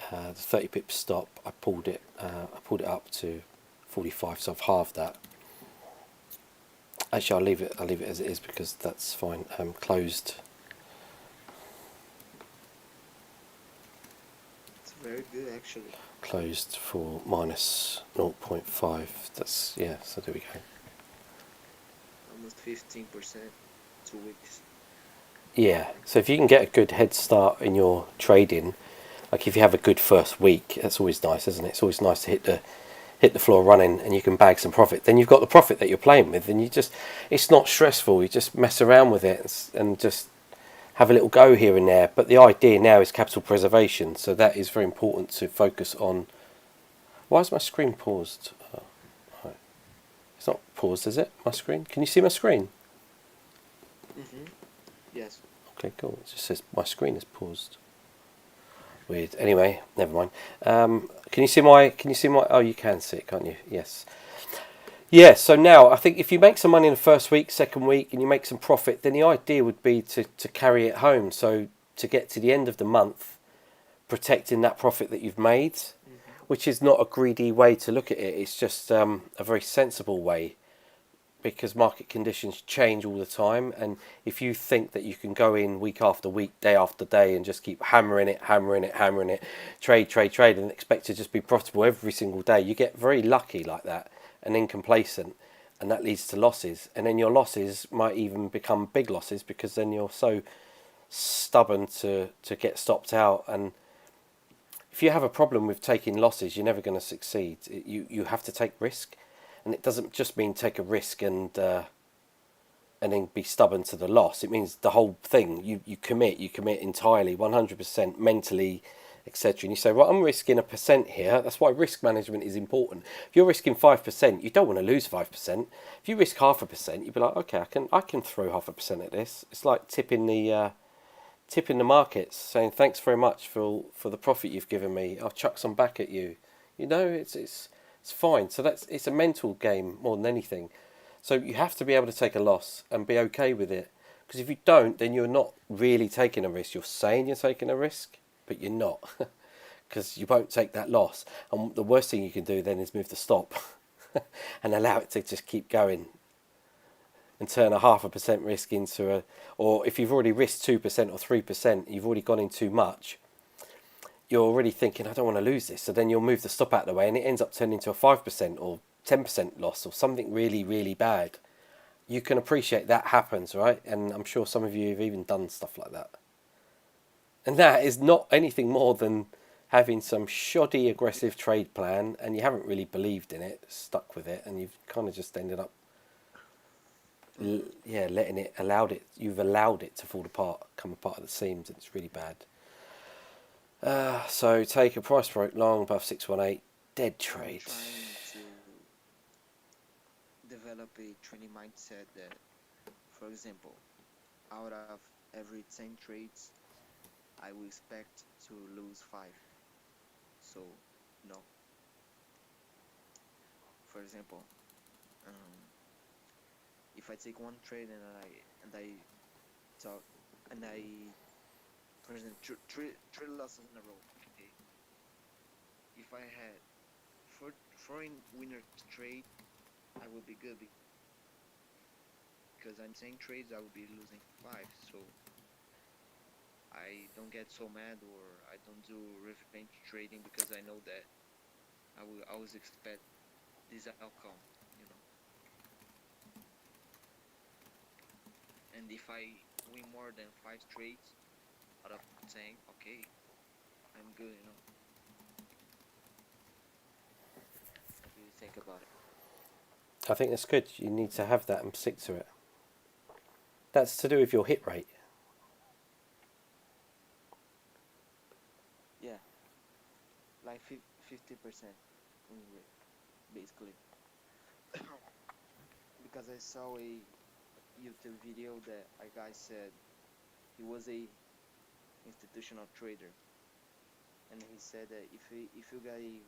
The 30 pip stop, I pulled it up to 45, so I've halved that. Actually, I'll leave it as it is because that's fine. Closed. It's very good actually. Closed for minus 0.5. That's, yeah. So there we go. Almost 15%, 2 weeks. Yeah. So if you can get a good head start in your trading, like if you have a good first week, that's always nice, isn't it? It's always nice to hit the floor running and you can bag some profit. Then you've got the profit that you're playing with, and it's not stressful. You just mess around with it and just have a little go here and there. But the idea now is capital preservation, so that is very important to focus on. Why is my screen paused? Right. It's not paused, is it? My screen? Can you see my screen? Yes. Okay, cool. It just says my screen is paused. Weird. Anyway, never mind. Can you see my? Oh, you can see it, can't you? Yes. Yeah. So now I think if you make some money in the first week, second week, and you make some profit, then the idea would be to carry it home. So to get to the end of the month, protecting that profit that you've made, which is not a greedy way to look at it. It's just a very sensible way, because market conditions change all the time, and if you think that you can go in week after week, day after day, and just keep hammering it, trade, and expect to just be profitable every single day, you get very lucky like that and then complacent, and that leads to losses, and then your losses might even become big losses because then you're so stubborn to get stopped out. And if you have a problem with taking losses, you're never going to succeed. You have to take risk. And it doesn't just mean take a risk and then be stubborn to the loss. It means the whole thing. You commit entirely, 100% mentally, etc. And you say, well, I'm risking 1% here. That's why risk management is important. If you're risking 5%, you don't want to lose 5%. If you risk 0.5%, you'd be like, okay, I can throw 0.5% at this. It's like tipping the markets, saying thanks very much for the profit you've given me. I'll chuck some back at you. You know, it's fine. So it's a mental game more than anything. So you have to be able to take a loss and be okay with it. Because if you don't, then you're not really taking a risk. You're saying you're taking a risk, but you're not. Because you won't take that loss. And the worst thing you can do then is move the stop and allow it to just keep going and turn 0.5% risk into or if you've already risked 2% or 3%, you've already gone in too much, you're already thinking, I don't want to lose this. So then you'll move the stop out of the way and it ends up turning into a 5% or 10% loss or something really, really bad. You can appreciate that happens, right? And I'm sure some of you have even done stuff like that. And that is not anything more than having some shoddy aggressive trade plan and you haven't really believed in it, stuck with it, and you've kind of just ended up you've allowed it to fall apart, come apart at the seams, and it's really bad. So take a price broke long above 618, dead trade. Trying to develop a trading mindset that, for example, out of every 10 trades, I will expect to lose 5. So, no. For example, if I take one trade and I talk and I present three losses in a row, okay. If I had foreign winner trade, I would be good because I'm saying trades I would be losing 5. So I don't get so mad or I don't do revenge trading because I know that I will always expect this outcome, you know. And if I win more than 5 trades out of 10, okay, I'm good, you know. What do you think about it? I think that's good. You need to have that and stick to it. That's to do with your hit rate. Yeah, like 50% basically. Because I saw a YouTube video that a guy said he was a institutional trader, and he said that if you got a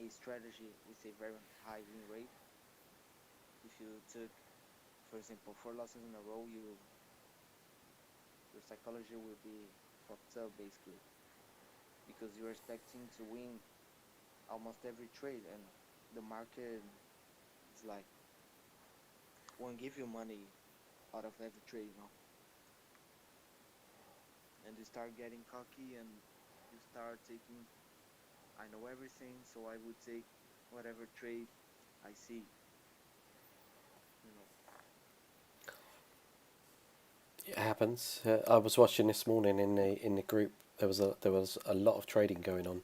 strategy with a very high win rate, if you took, for example, 4 losses in a row, your psychology will be fucked up basically, because you're expecting to win almost every trade, and the market is like won't give you money out of every trade, you know. And you start getting cocky and you start taking, I know everything, so I would take whatever trade I see, you know. It happens. I was watching this morning in the group. There was a lot of trading going on.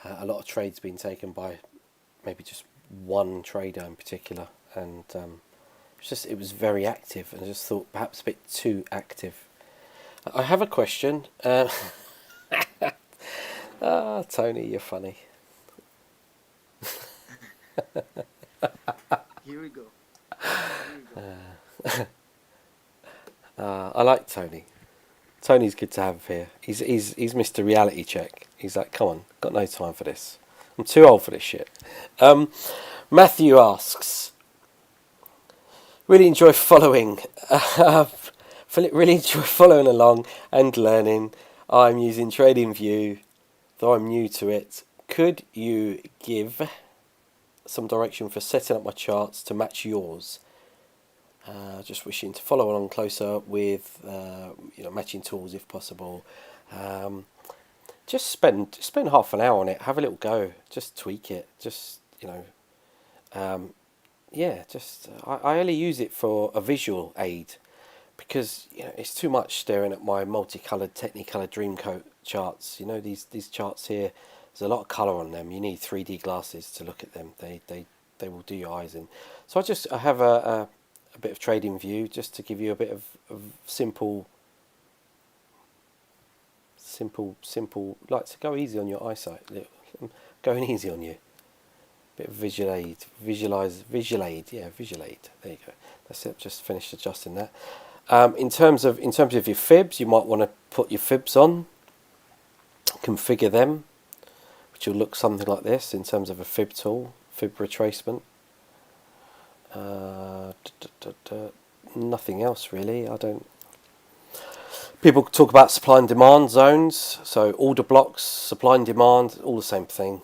A lot of trades being taken by maybe just one trader in particular, and it was very active. And I just thought perhaps a bit too active. I have a question. Tony, you're funny. Here we go. I like Tony. Tony's good to have here. He's Mr. Reality Check. He's like, come on, got no time for this. I'm too old for this shit. Matthew asks, really enjoy following. Really enjoy following along and learning. I'm using TradingView, though I'm new to it. Could you give some direction for setting up my charts to match yours? Just wishing to follow along closer with matching tools if possible. Just spend half an hour on it. Have a little go. Just tweak it. I only use it for a visual aid because it's too much staring at my multicolored Technicolor Dreamcoat charts. These charts here. There's a lot of color on them. You need 3D glasses to look at them. They will do your eyes in. So I have a bit of TradingView just to give you a bit of simple, like to go easy on your eyesight. Going easy on you. Bit of visual aid. Visual aid. There you go. That's it. Just finished adjusting that. In terms of your fibs, you might want to put your fibs on, configure them, which will look something like this in terms of a fib tool, fib retracement. Nothing else really. People talk about supply and demand zones, so order blocks, supply and demand, all the same thing.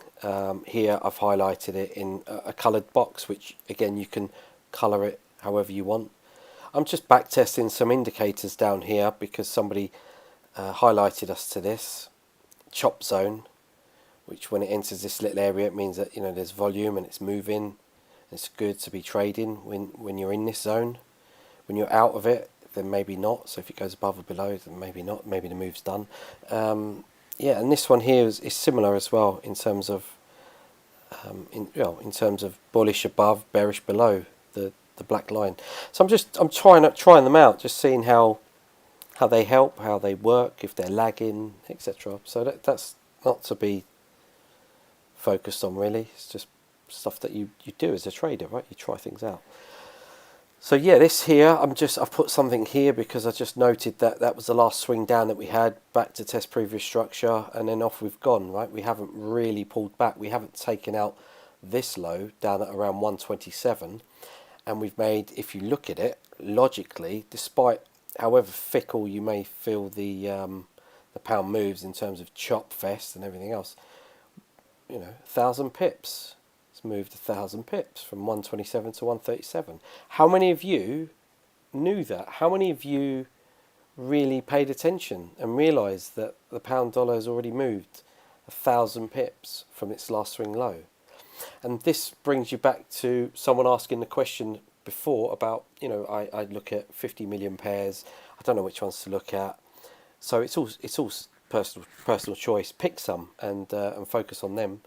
Here I've highlighted it in a coloured box, which again you can colour it however you want. I'm just back testing some indicators down here because somebody highlighted us to this chop zone, which when it enters this little area it means that there's volume and it's moving. It's good to be trading when you're in this zone. When you're out of it, then maybe not. So if it goes above or below, then maybe not. Maybe the move's done. And this one here is similar as well in terms of in terms of bullish above, bearish below the black line. So I'm trying them out, just seeing how they help, how they work, if they're lagging, etc. So that's not to be focused on really. It's just stuff that you do as a trader, right? You try things out. So this here, I've put something here because I just noted that was the last swing down that we had, back to test previous structure, and then off we've gone, right? We haven't really pulled back. We haven't taken out this low down at around 127, and we've made, if you look at it logically, despite however fickle you may feel the pound moves in terms of chop fest and everything else, 1,000 pips. Moved 1,000 pips from 127 to 137. How many of you knew that? How many of you really paid attention and realised that the pound dollar has already moved 1,000 pips from its last swing low? And this brings you back to someone asking the question before about, I look at 50 million pairs. I don't know which ones to look at. So it's all personal choice. Pick some and focus on them.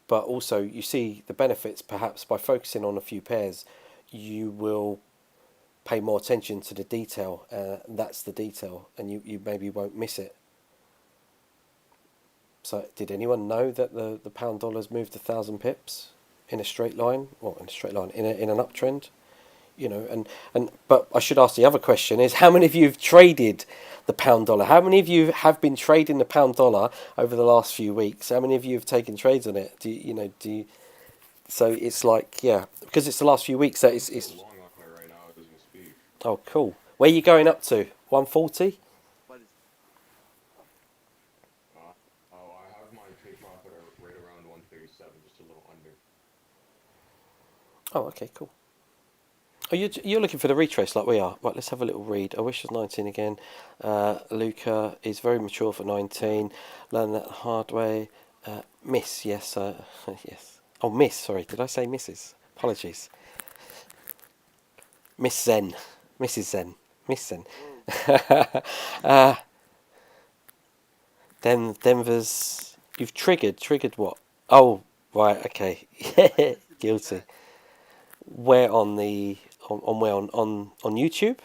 But also you see the benefits perhaps by focusing on a few pairs. You will pay more attention to the detail. That's the detail, and you maybe won't miss it. So did anyone know that the pound dollar's moved 1,000 pips in a straight line? Well, in a straight line, in an uptrend. But I should ask the other question is, how many of you have traded the pound dollar? How many of you have been trading the pound dollar over the last few weeks? How many of you have taken trades on it? So it's like, because it's the last few weeks that it's Long on it right now as we speak. Oh, cool. Where are you going up to? 140? What is I have mine take profit right around 137, just a little under. Oh, okay, cool. Oh, you're looking for the retrace like we are. Right, let's have a little read. I wish it was 19 again. Luca is very mature for 19. Learn that the hard way. Miss, yes. Yes. Oh, Miss, sorry. Did I say Mrs.? Apologies. Miss Zen. Mrs. Zen. Miss Zen. uh, Denver's. You've triggered what? Oh, right, okay. Guilty. Where on the on where on YouTube?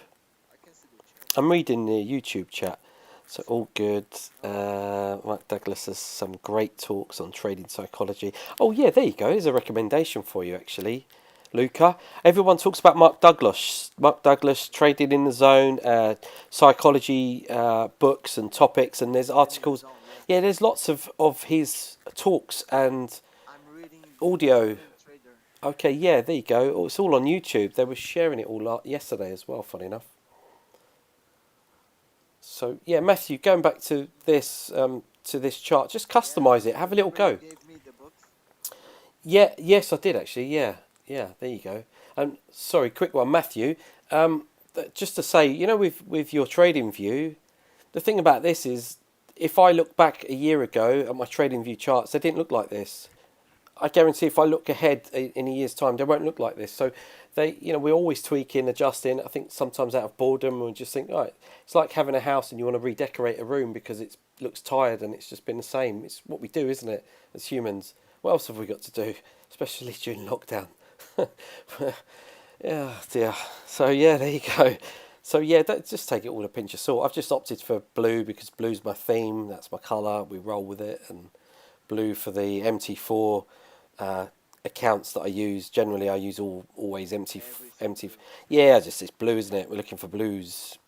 I can see the chat. I'm reading the YouTube chat, so all good. Mark Douglas has some great talks on trading psychology. Oh yeah, there you go. There's a recommendation for you actually, Luca. Everyone talks about Mark Douglas. Mark Douglas, Trading in the Zone, psychology books and topics, and there's articles. Zone, yes. Yeah, there's lots of his talks and I'm reading audio. Trader. Okay, yeah, there you go. Oh, it's all on YouTube. They were sharing it all yesterday as well, funny enough. So, yeah, Matthew, going back to this chart, just customize it. Have a little go. You gave me the books. Yeah, yes, I did actually. Yeah, there you go. Sorry, quick one, Matthew. Just to say, you know, with your trading view, the thing about this is, if I look back a year ago at my trading view charts, they didn't look like this. I guarantee if I look ahead in a year's time, they won't look like this. So we're always tweaking, adjusting. I think sometimes out of boredom, we just think, right, it's like having a house and you want to redecorate a room because it looks tired and it's just been the same. It's what we do, isn't it, as humans? What else have we got to do, especially during lockdown? Yeah, dear. So yeah, there you go. So yeah, just take it all a pinch of salt. I've just opted for blue because blue's my theme. That's my colour. We roll with it, and blue for the MT4 accounts that I use. Generally, I use always empty. Yeah, just it's blue, isn't it? We're looking for blues.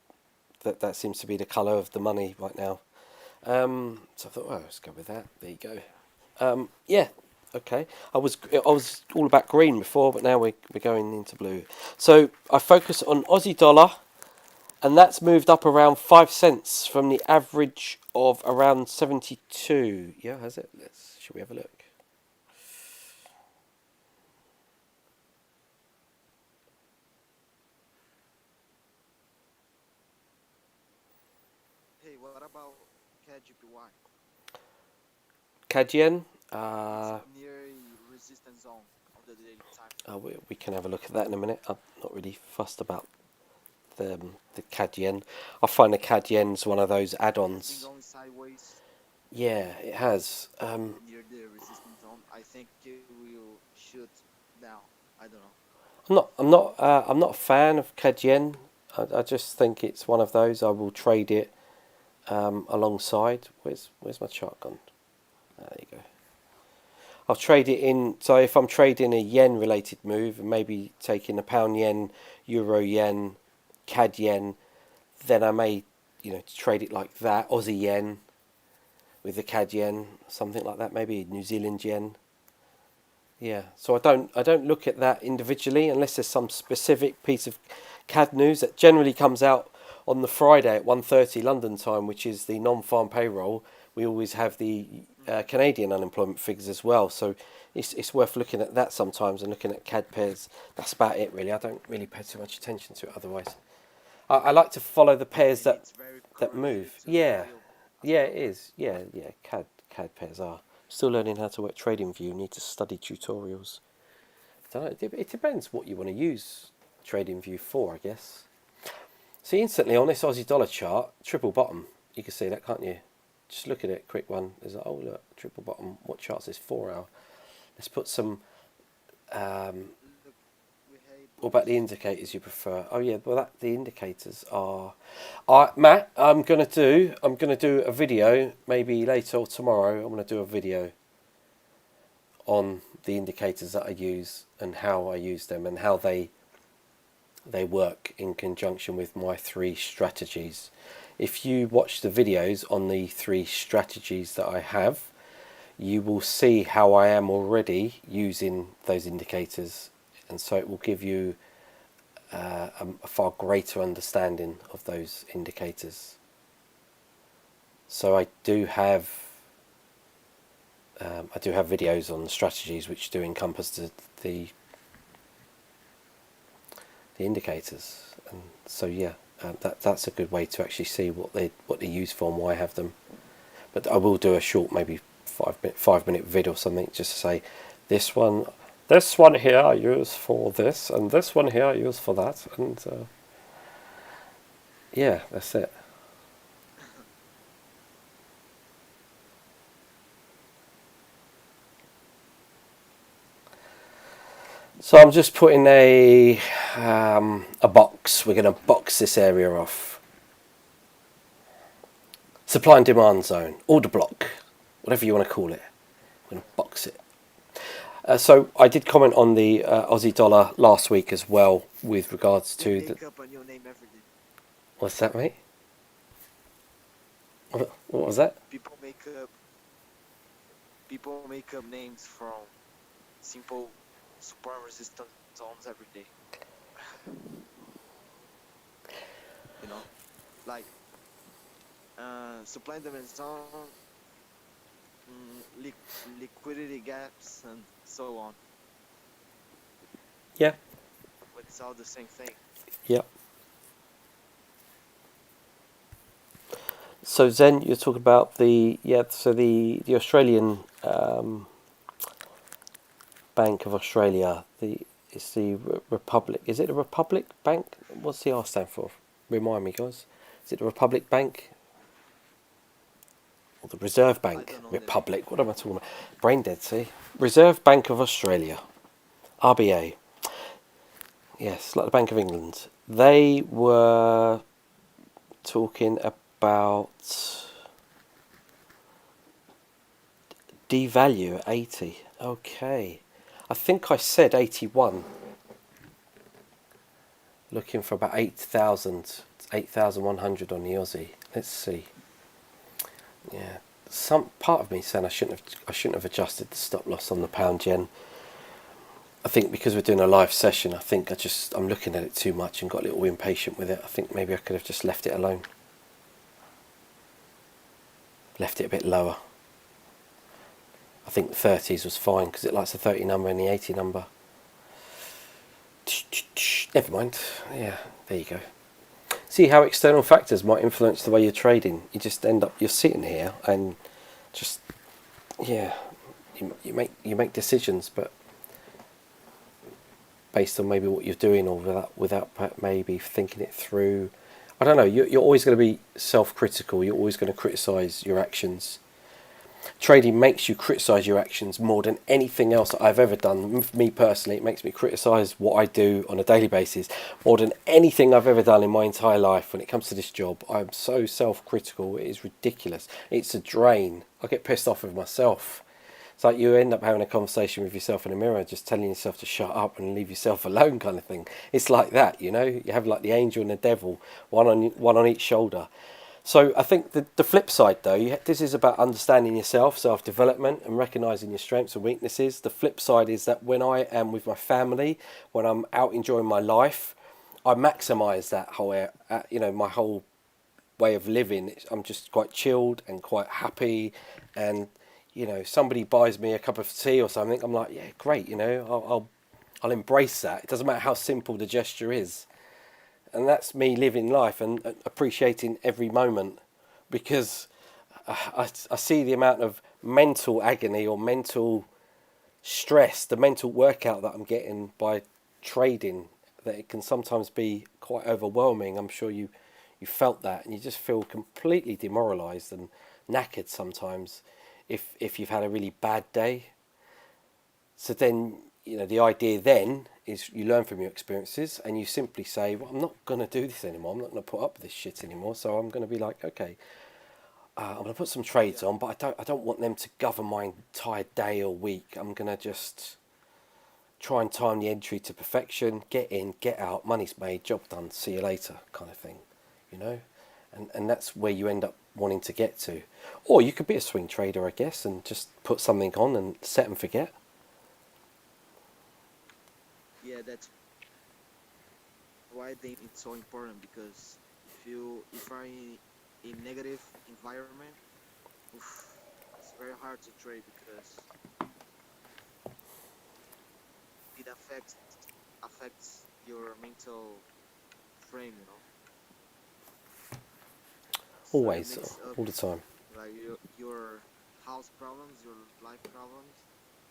That seems to be the colour of the money right now. So I thought, well, let's go with that. There you go. Yeah, okay. I was all about green before, but now we're going into blue. So I focus on Aussie dollar, and that's moved up around 5 cents from the average of around 72. Yeah, has it? Should we have a look? Hey, what about CAD-GPY? CAD yen. It's near a resistance zone of the daily time. We can have a look at that in a minute. I'm not really fussed about the CAD yen. I find the CAD yen's one of those It's add-ons. been going sideways Yeah, it has. near the resistance zone. I think it will shoot down. I don't know. I'm not a fan of CAD yen. I just think it's one of those. I will trade it alongside. Where's my chart gone? There you go. I'll trade it in. So if I'm trading a yen related move, and maybe taking a pound yen, euro yen, CAD yen, then I may, trade it like that. Aussie yen with the CAD yen, something like that. Maybe New Zealand yen. Yeah. So I don't look at that individually unless there's some specific piece of CAD news that generally comes out on the Friday at 1:30 London time, which is the non-farm payroll. We always have the Canadian unemployment figures as well, so it's worth looking at that sometimes and looking at CAD pairs. That's about it really. I don't really pay too much attention to it otherwise. I like to follow the pairs Maybe that it's very that move. correlated to the Yeah, real yeah, it is. Yeah. CAD pairs are. Still learning how to work TradingView. Need to study tutorials. I don't know. It depends what you want to use TradingView for, I guess. See, instantly on this Aussie dollar chart, triple bottom. You can see that, can't you? Just look at it, quick one. There's oh look, triple bottom. What chart's this? 4 hour. Let's put some. Look, we hate What about the indicators you prefer? Oh yeah, well the indicators are. Matt, I'm gonna do a video maybe later or tomorrow. I'm gonna do a video on the indicators that I use and how I use them and how they work in conjunction with my 3 strategies. If you watch the videos on the 3 strategies that I have, you will see how I am already using those indicators, and so it will give you a far greater understanding of those indicators. So I do have videos on the strategies which do encompass the indicators, and so yeah, that's a good way to actually see what they're used for and why I have them. But I will do a short, maybe 5 minute vid or something, just to say this one here I use for this, and this one here I use for that, and Yeah, that's it. So I'm just putting a box. We're going to box this area off. Supply and demand zone, order block, whatever you want to call it. We're going to box it. So I did comment on the Aussie dollar last week as well with regards to They the. make up a new name every day. What's that, mate? What was that? People make up names from simple support resistant zones every day. You know, like supply and demand zone, liquidity gaps, and so on. Yeah. But it's all the same thing. Yeah. So Zen, you're talking about the the Australian Bank of Australia. It's the Republic. Is it the Republic Bank? What's the R stand for? Remind me, guys. Is it the Republic Bank? Or the Reserve Bank? don't know the name. Republic. What am I talking about? Brain dead, see? Reserve Bank of Australia. RBA. Yes, like the Bank of England. They were talking about devalue at 80. Okay. I think I said 81. Looking for about 8,000, 8,100 on the Aussie. Let's see. Yeah. Some part of me saying I shouldn't have adjusted the stop loss on the pound yen. I think because we're doing a live session, I think I'm looking at it too much and got a little impatient with it. I think maybe I could have just left it alone. Left it a bit lower. I think the 30s was fine because it likes the 30 number and the 80 number. Never mind. Yeah, there you go. See how external factors might influence the way you're trading. You just end up, you're sitting here and just, yeah, you make decisions, but based on maybe what you're doing or without maybe thinking it through. I don't know. You're always going to be self-critical. You're always going to criticise your actions. Trading makes you criticise your actions more than anything else that I've ever done. For me personally, it makes me criticise what I do on a daily basis more than anything I've ever done in my entire life. When it comes to this job, I'm so self-critical. It is ridiculous. It's a drain. I get pissed off with myself. It's like you end up having a conversation with yourself in a mirror, just telling yourself to shut up and leave yourself alone, kind of thing. It's like that, you know. You have like the angel and the devil, one on each shoulder. So I think the flip side, though, this is about understanding yourself, self-development, and recognising your strengths and weaknesses. The flip side is that when I am with my family, when I'm out enjoying my life, I maximise that whole, my whole way of living. I'm just quite chilled and quite happy, and somebody buys me a cup of tea or something, I'm like, yeah, great, I'll embrace that. It doesn't matter how simple the gesture is. And that's me living life and appreciating every moment, because I see the amount of mental agony or mental stress, the mental workout that I'm getting by trading, that it can sometimes be quite overwhelming. I'm sure you felt that, and you just feel completely demoralised and knackered sometimes if you've had a really bad day. So then, the idea then is you learn from your experiences and you simply say, well, I'm not going to do this anymore. I'm not going to put up with this shit anymore. So I'm going to be like, okay, I'm going to put some trades on, but I don't want them to govern my entire day or week. I'm going to just try and time the entry to perfection, get in, get out, money's made, job done, see you later kind of thing, And that's where you end up wanting to get to. Or you could be a swing trader, I guess, and just put something on and set and forget. Yeah, that's why I think it's so important, because if you're in a negative environment, it's very hard to trade because it affects your mental frame, So it Always, makes up all the time. like your house problems, your life problems,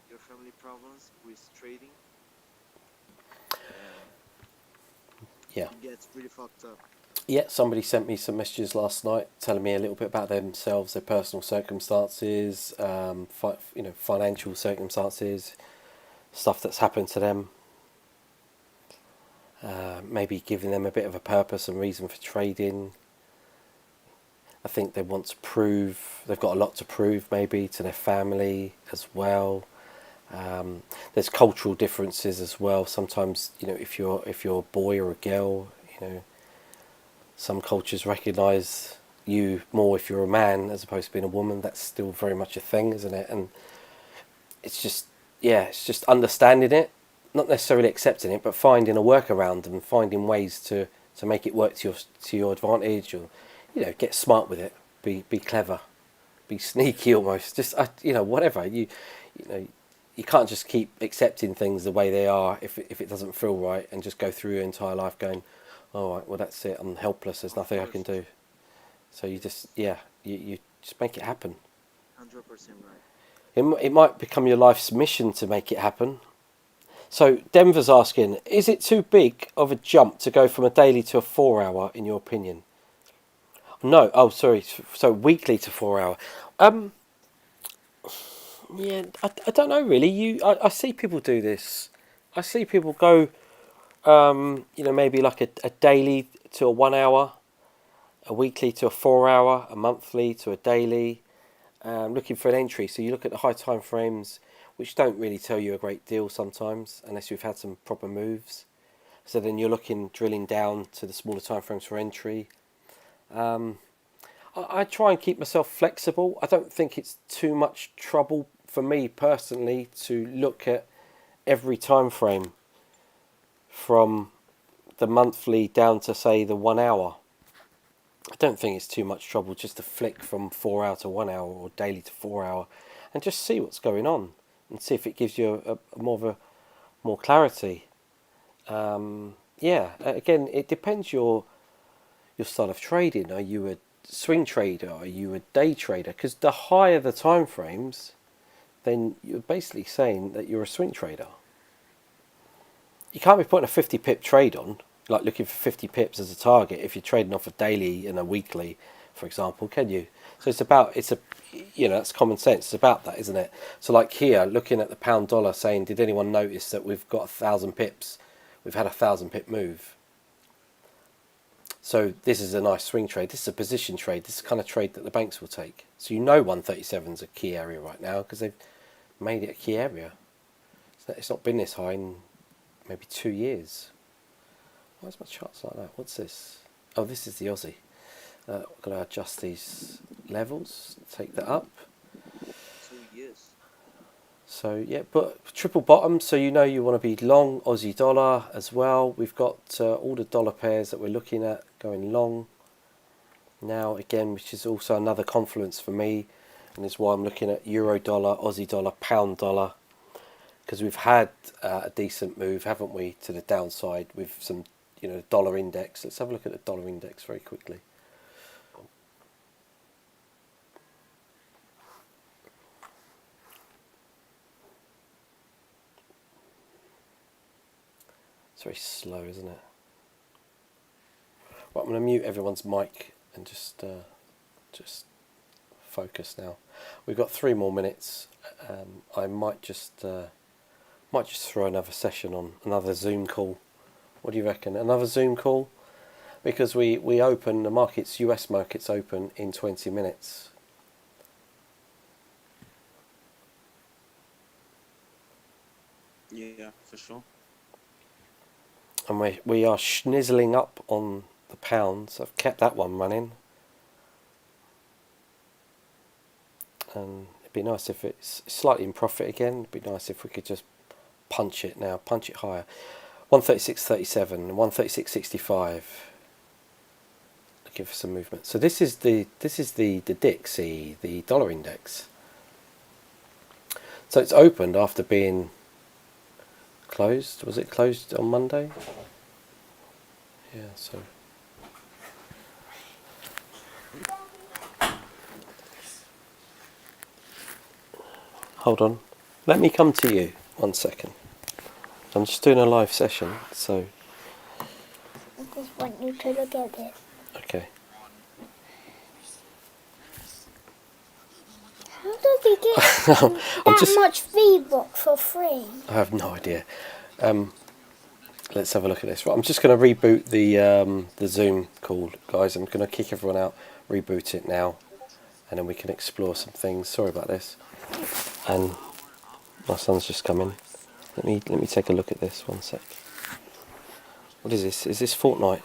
your family problems with trading, and Yeah. it gets pretty fucked up. Yeah, somebody sent me some messages last night telling me a little bit about themselves, their personal circumstances, financial circumstances, stuff that's happened to them. Maybe giving them a bit of a purpose and reason for trading. I think they want to prove, they've got a lot to prove maybe to their family as well. There's cultural differences as well. Sometimes, if you're a boy or a girl, some cultures recognise you more if you're a man as opposed to being a woman. That's still very much a thing, isn't it? And it's just understanding it, not necessarily accepting it, but finding a workaround and finding ways to make it work to your advantage, or get smart with it, be clever, be sneaky almost. Just whatever you can't just keep accepting things the way they are if it doesn't feel right, and just go through your entire life going, all right, well that's it, I'm helpless, there's nothing I can do. So you just you just make it happen. 100% right. It might become your life's mission to make it happen. So Denver's asking, is it too big of a jump to go from a daily to a 4 hour in your opinion? No, oh sorry, so weekly to 4 hour. Yeah, I don't know really. I see people do this. I see people go, maybe like a daily to a 1 hour, a weekly to a 4 hour, a monthly to a daily, looking for an entry. So you look at the high time frames, which don't really tell you a great deal sometimes, unless you've had some proper moves. So then you're drilling down to the smaller time frames for entry. I try and keep myself flexible. I don't think it's too much trouble for me personally to look at every time frame from the monthly down to say the 1 hour. I don't think it's too much trouble just to flick from 4 hour to 1 hour or daily to 4 hour and just see what's going on and see if it gives you more clarity. Again, it depends your style of trading. Are you a swing trader? Are you a day trader? Because the higher the time frames, then you're basically saying that you're a swing trader. You can't be putting a 50 pip trade on, like looking for 50 pips as a target if you're trading off a daily and a weekly, for example, can you? So that's common sense. It's about that, isn't it? So like here, looking at the pound dollar, saying, did anyone notice that we've got 1,000 pips? We've had a 1,000 pip move. So this is a nice swing trade. This is a position trade. This is the kind of trade that the banks will take. So 137 is a key area right now because they've made it a key area. It's not been this high in maybe 2 years. Why is my charts like that? What's this? Oh, this is the Aussie. I'm going to adjust these levels, take that up. 2 years. So yeah, but triple bottom, so you want to be long Aussie dollar as well. We've got all the dollar pairs that we're looking at going long now again, which is also another confluence for me, and is why I'm looking at euro dollar, Aussie dollar, pound dollar, because we've had a decent move, haven't we, to the downside with some dollar index. Let's have a look at the dollar index very quickly. It's very slow, isn't it? Right, I'm going to mute everyone's mic and just focus now. We've got 3 more minutes. I might just throw another session on, another Zoom call. What do you reckon? Another Zoom call? Because we open the markets, US markets open in 20 minutes. Yeah, for sure. And we are schnizzling up on the pounds. I've kept that one running. And it'd be nice if it's slightly in profit again. It'd be nice if we could just punch it now, punch it higher. 136.37, 136.65. Looking for some movement. So this is the DXY, the dollar index. So it's opened after being closed. Was it closed on Monday? Yeah, so hold on. Let me come to you 1 second. I'm just doing a live session, so I just want you to look at this. Okay. How does he get I'm that just. much V-Bucks for free? I have no idea. Let's have a look at this. Right, I'm just going to reboot the Zoom call, guys. I'm going to kick everyone out, reboot it now, and then we can explore some things. Sorry about this. And my son's just come in. Let me take a look at this. 1 sec. What is this? Is this Fortnite?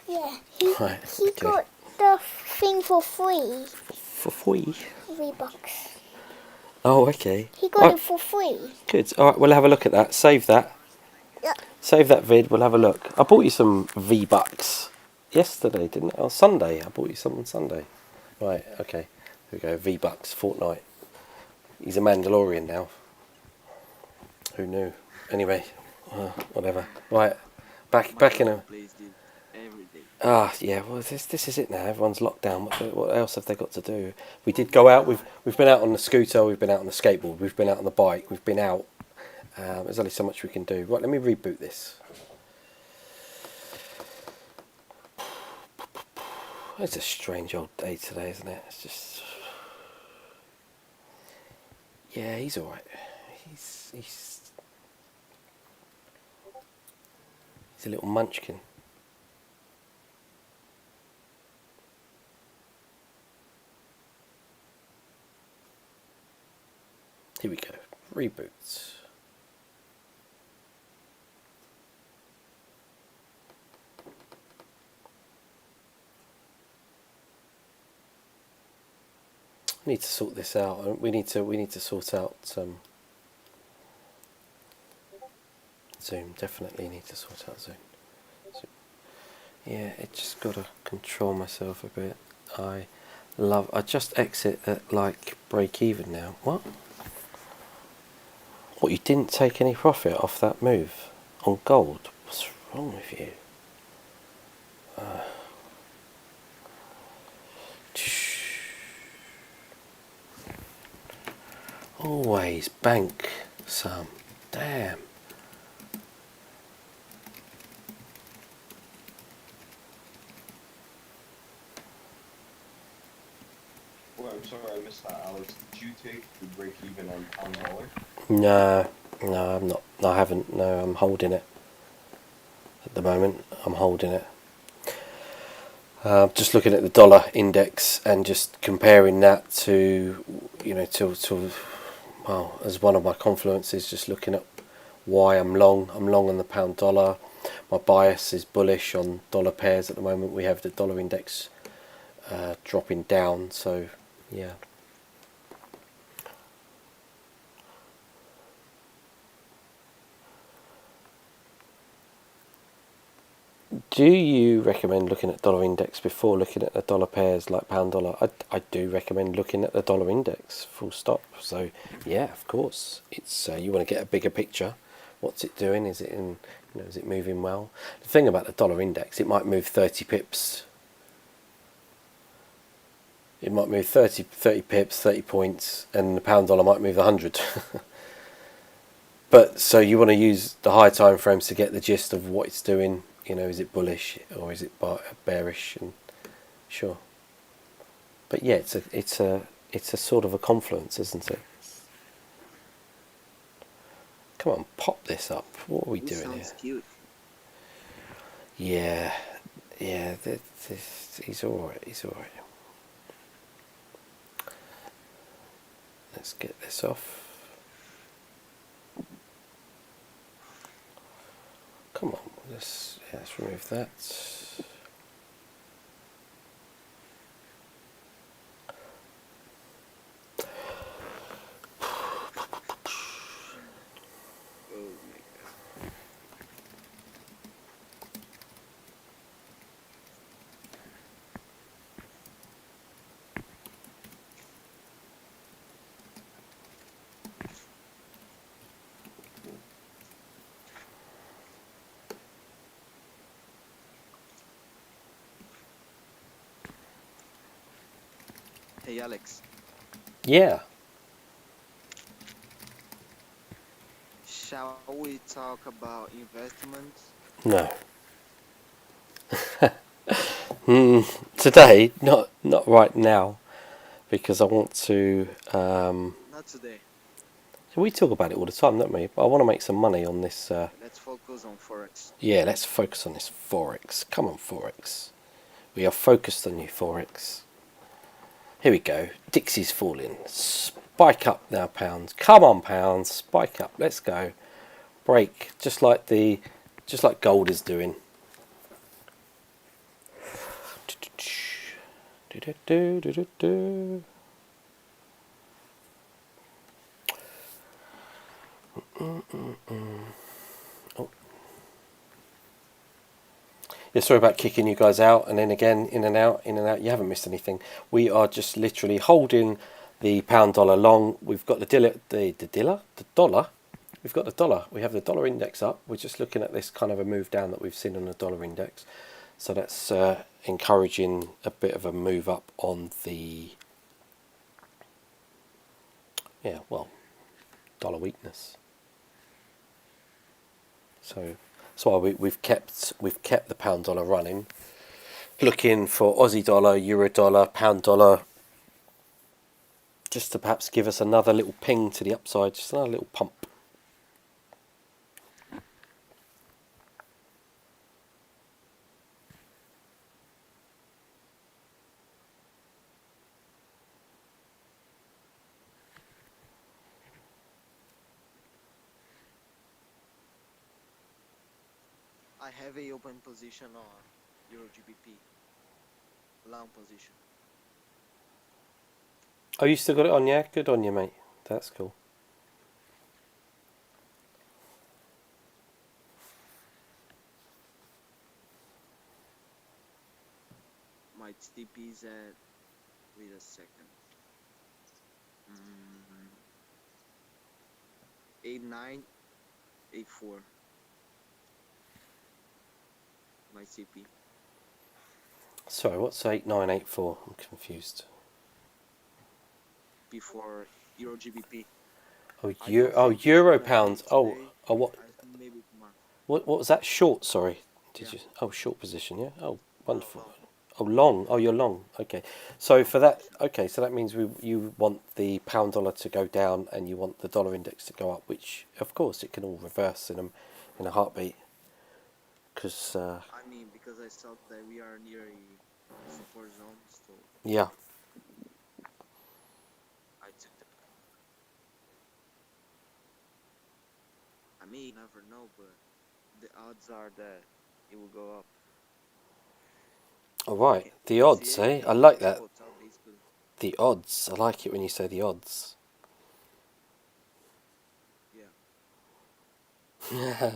Yeah, Right. he Okay. got the thing for free. For free. V-Bucks. Oh, okay. He got it for free. Good. All right, we'll have a look at that. Save that. Yeah. Save that vid. We'll have a look. I bought you some V-Bucks yesterday, didn't I? On Sunday. I bought you some on Sunday. Right. Okay. Here we go. V-Bucks. Fortnite. He's a Mandalorian now. Who knew? Anyway, whatever. Right. Back in a. Plays this every day. Ah, yeah. Well, this is it now. Everyone's locked down. What else have they got to do? We did go out. We've been out on the scooter. We've been out on the skateboard. We've been out on the bike. We've been out. There's only so much we can do. Right. Let me reboot this. It's a strange old day today, isn't it? It's just. Yeah, he's all right. He's a little munchkin. Here we go. Reboots. We need to sort this out. We need to sort out Zoom. Definitely need to sort out Zoom. Yeah, it just gotta control myself a bit. I just exit at like break even now. What? What, you didn't take any profit off that move on gold? What's wrong with you? Always bank some. Damn. Well, I'm sorry I missed that, Alex. Did you take the break even on pound dollar? No, I'm not. I haven't. No, I'm holding it. At the moment, I'm holding it. Just looking at the dollar index and just comparing that to, well, as one of my confluences, just looking at why I'm long. I'm long on the pound dollar. My bias is bullish on dollar pairs at the moment. We have the dollar index dropping down, so yeah. Do you recommend looking at dollar index before looking at the dollar pairs like pound dollar? I do recommend looking at the dollar index, full stop. So yeah, of course, it's you want to get a bigger picture. What's it doing? Is it in? Is it moving well? The thing about the dollar index, it might move 30 pips. It might move 30 pips, 30 points, and the pound dollar might move 100. But so you want to use the high time frames to get the gist of what it's doing. Is it bullish or is it bearish? And sure. But yeah, it's a sort of a confluence, isn't it? Come on, pop this up. What are we doing here? Sounds cute. Yeah, he's alright. Let's get this off. Come on, let's remove that. Hey Alex, Yeah. shall we talk about investments? No. Today, not right now, because I want to. Not today. We talk about it all the time, don't we? But I want to make some money on this. Let's focus on Forex. Yeah, let's focus on this Forex. Come on, Forex. We are focused on you, Forex. Here we go. Dixie's falling. Spike up now, pounds. Come on, pounds. Spike up. Let's go. Break, just like gold is doing. Oh. Yeah, sorry about kicking you guys out, and then again in and out, in and out. You haven't missed anything. We are just literally holding the pound dollar long. We've got the dollar. We've got the dollar. We have the dollar index up. We're just looking at this kind of a move down that we've seen on the dollar index. So that's encouraging a bit of a move up on the dollar weakness. So that's why we've kept the pound dollar running, looking for Aussie dollar, Euro dollar, pound dollar, just to perhaps give us another little ping to the upside, just another little pump. I have a open position on Euro GBP. Long position. Oh, you still got it on, yeah? Good on you, mate. That's cool. My TP is at. Wait a second. 8984. My CP. Sorry, what's 8984? I'm confused. Before Euro GBP. Euro pounds. What? Maybe tomorrow. What was that? Short, sorry. Did you? Oh, short position, yeah. Oh, wonderful. Oh, long. Oh, you're long. Okay. So for that, okay. So that means you want the pound dollar to go down, and you want the dollar index to go up. Which, of course, it can all reverse in a heartbeat. Because. I mean, because I saw that we are near a support zone, so Yeah. I took the. I mean, you never know, but the odds are that it will go up. All right. The See odds, it eh? in I like the that. hotel, basically. The odds. I like it when you say the odds. Yeah.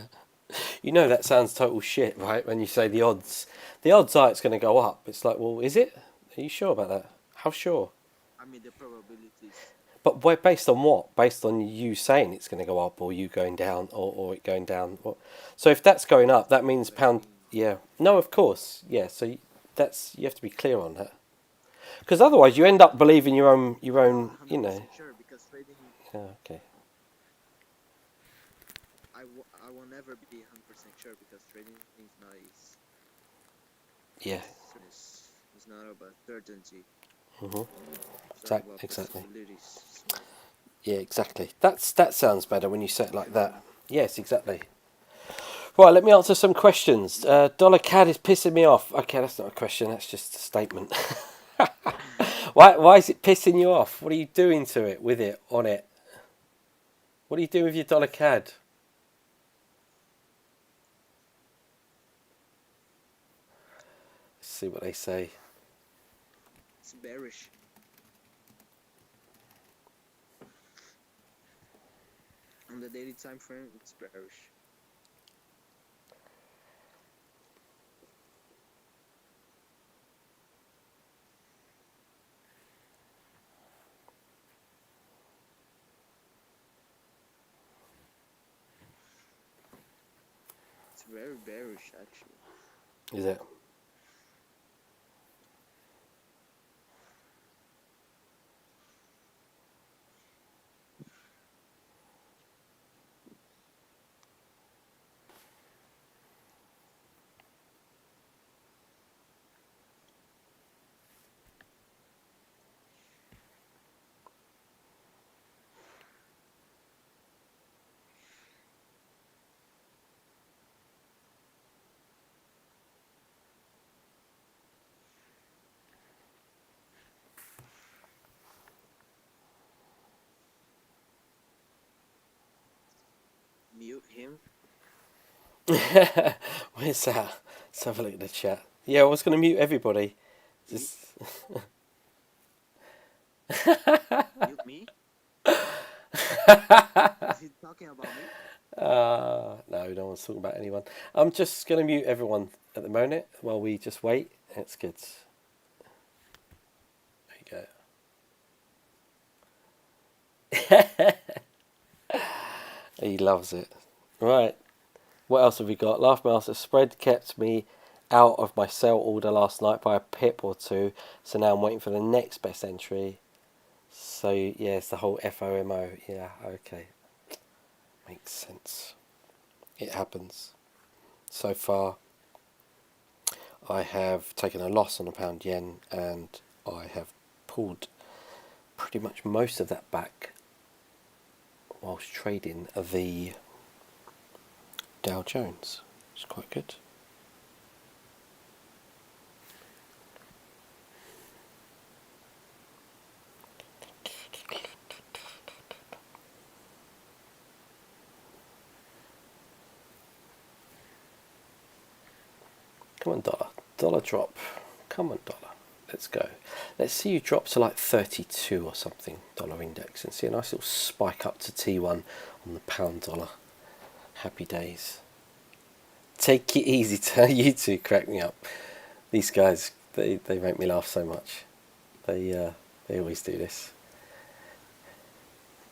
You know that sounds total shit, right? When you say the odds. The odds are it's going to go up. It's like, well, is it? Are you sure about that? How sure? I mean, the probabilities. But based on what? Based on you saying it's going to go up, or you going down, or it going down. So if that's going up, that means pound. Yeah. No, of course. Yeah. So you have to be clear on that. Because otherwise, you end up believing your own. You know. 100% sure, because trading. Yeah. Okay. I will never be 100% sure, because trading is not Yeah. it's not about certainty. Mhm. It's all about Exactly. possibilities. Yeah. Exactly. That sounds better when you say it like that. Yes. Exactly. Right, let me answer some questions. Dollar CAD is pissing me off. Okay, that's not a question, that's just a statement. Why is it pissing you off? What are you doing to it, with it, on it? What are you doing with your dollar CAD? Let's see what they say. It's bearish. On the daily time frame, it's bearish. It's very bearish, actually. Is it? Where's that? Let's have a look at the chat. Yeah, I was going to mute everybody. Just Mute me? Is he talking about me? no one's talking about anyone. I'm just going to mute everyone at the moment while we just wait. It's good. There you go. He loves it. Right. What else have we got? Laugh Master spread kept me out of my sell order last night by a pip or two, so now I'm waiting for the next best entry. So yeah, it's the whole FOMO. Yeah, okay, makes sense. It happens. So far, I have taken a loss on the pound yen, and I have pulled pretty much most of that back whilst trading the Dow Jones. It's quite good. Come on, dollar. Dollar drop. Come on, dollar. Let's go. Let's see you drop to like 32 or something, dollar index, and see a nice little spike up to T1 on the pound dollar. Happy days. Take it easy. You two crack me up. These guys, they make me laugh so much. They always do this.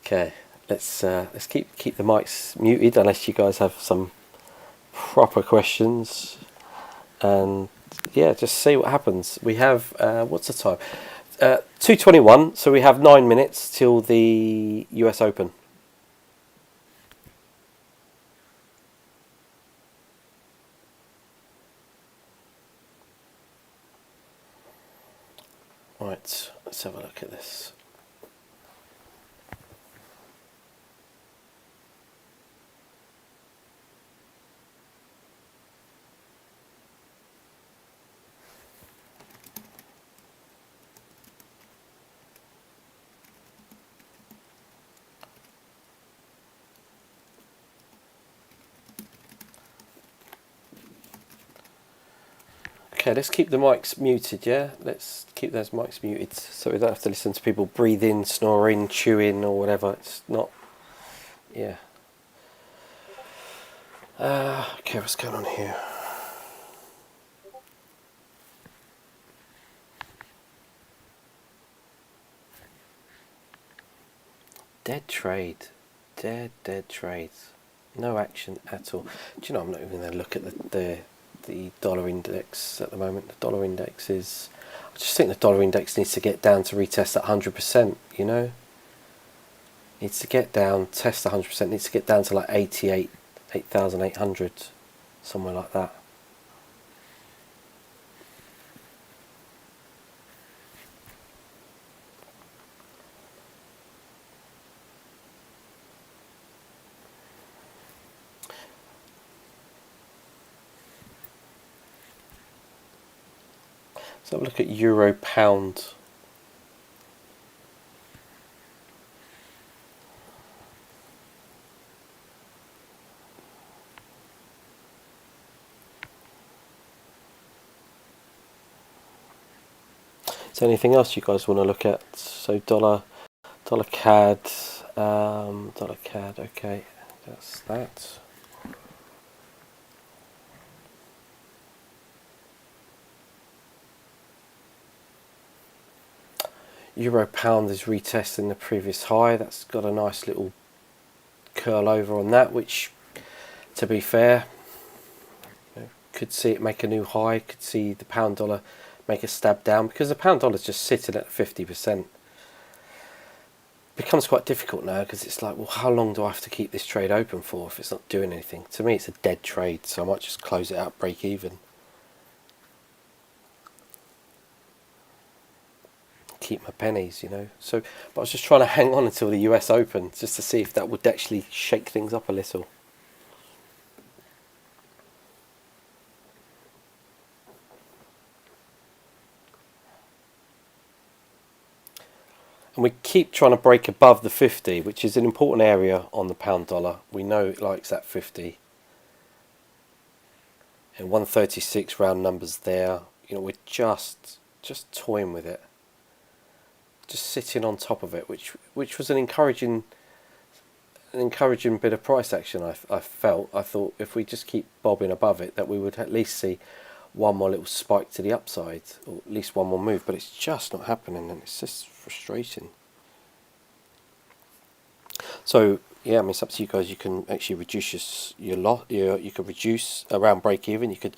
Okay, let's keep the mics muted unless you guys have some proper questions. And yeah, just see what happens. We have what's the time? 2:21. So we have 9 minutes till the US Open. Right, let's have a look at this. Okay, let's keep the mics muted, yeah? Let's keep those mics muted so we don't have to listen to people breathing, snoring, chewing or whatever. It's not... yeah. Okay, what's going on here? Dead trade. Dead trade. No action at all. Do you know, I'm not even going to look at the dollar index at the moment. The dollar index is... I just think the dollar index needs to get down to retest at 100%, you know? Needs to get down, test 100%, needs to get down to like 8,800, somewhere like that. Let's have a look at euro pound. Is there anything else you guys want to look at? So dollar CAD, okay, that's that. Euro pound is retesting the previous high. That's got a nice little curl over on that, which, to be fair, could see it make a new high. Could see the pound dollar make a stab down, because the pound dollar is just sitting at 50%. Becomes quite difficult now, because it's like, well, how long do I have to keep this trade open for if it's not doing anything? To me, it's a dead trade, so I might just close it out, break even. Keep my pennies, you know. So, but I was just trying to hang on until the US Open, just to see if that would actually shake things up a little. And we keep trying to break above the 50, which is an important area on the pound dollar. We know it likes that 50. And 136 round numbers there. You know, we're just toying with it, just sitting on top of it, which was an encouraging bit of price action. I felt. I thought if we just keep bobbing above it, that we would at least see one more little spike to the upside, or at least one more move. But it's just not happening, and it's just frustrating. So yeah, I mean, it's up to you guys. You can actually reduce your lot. You could reduce around break even. You could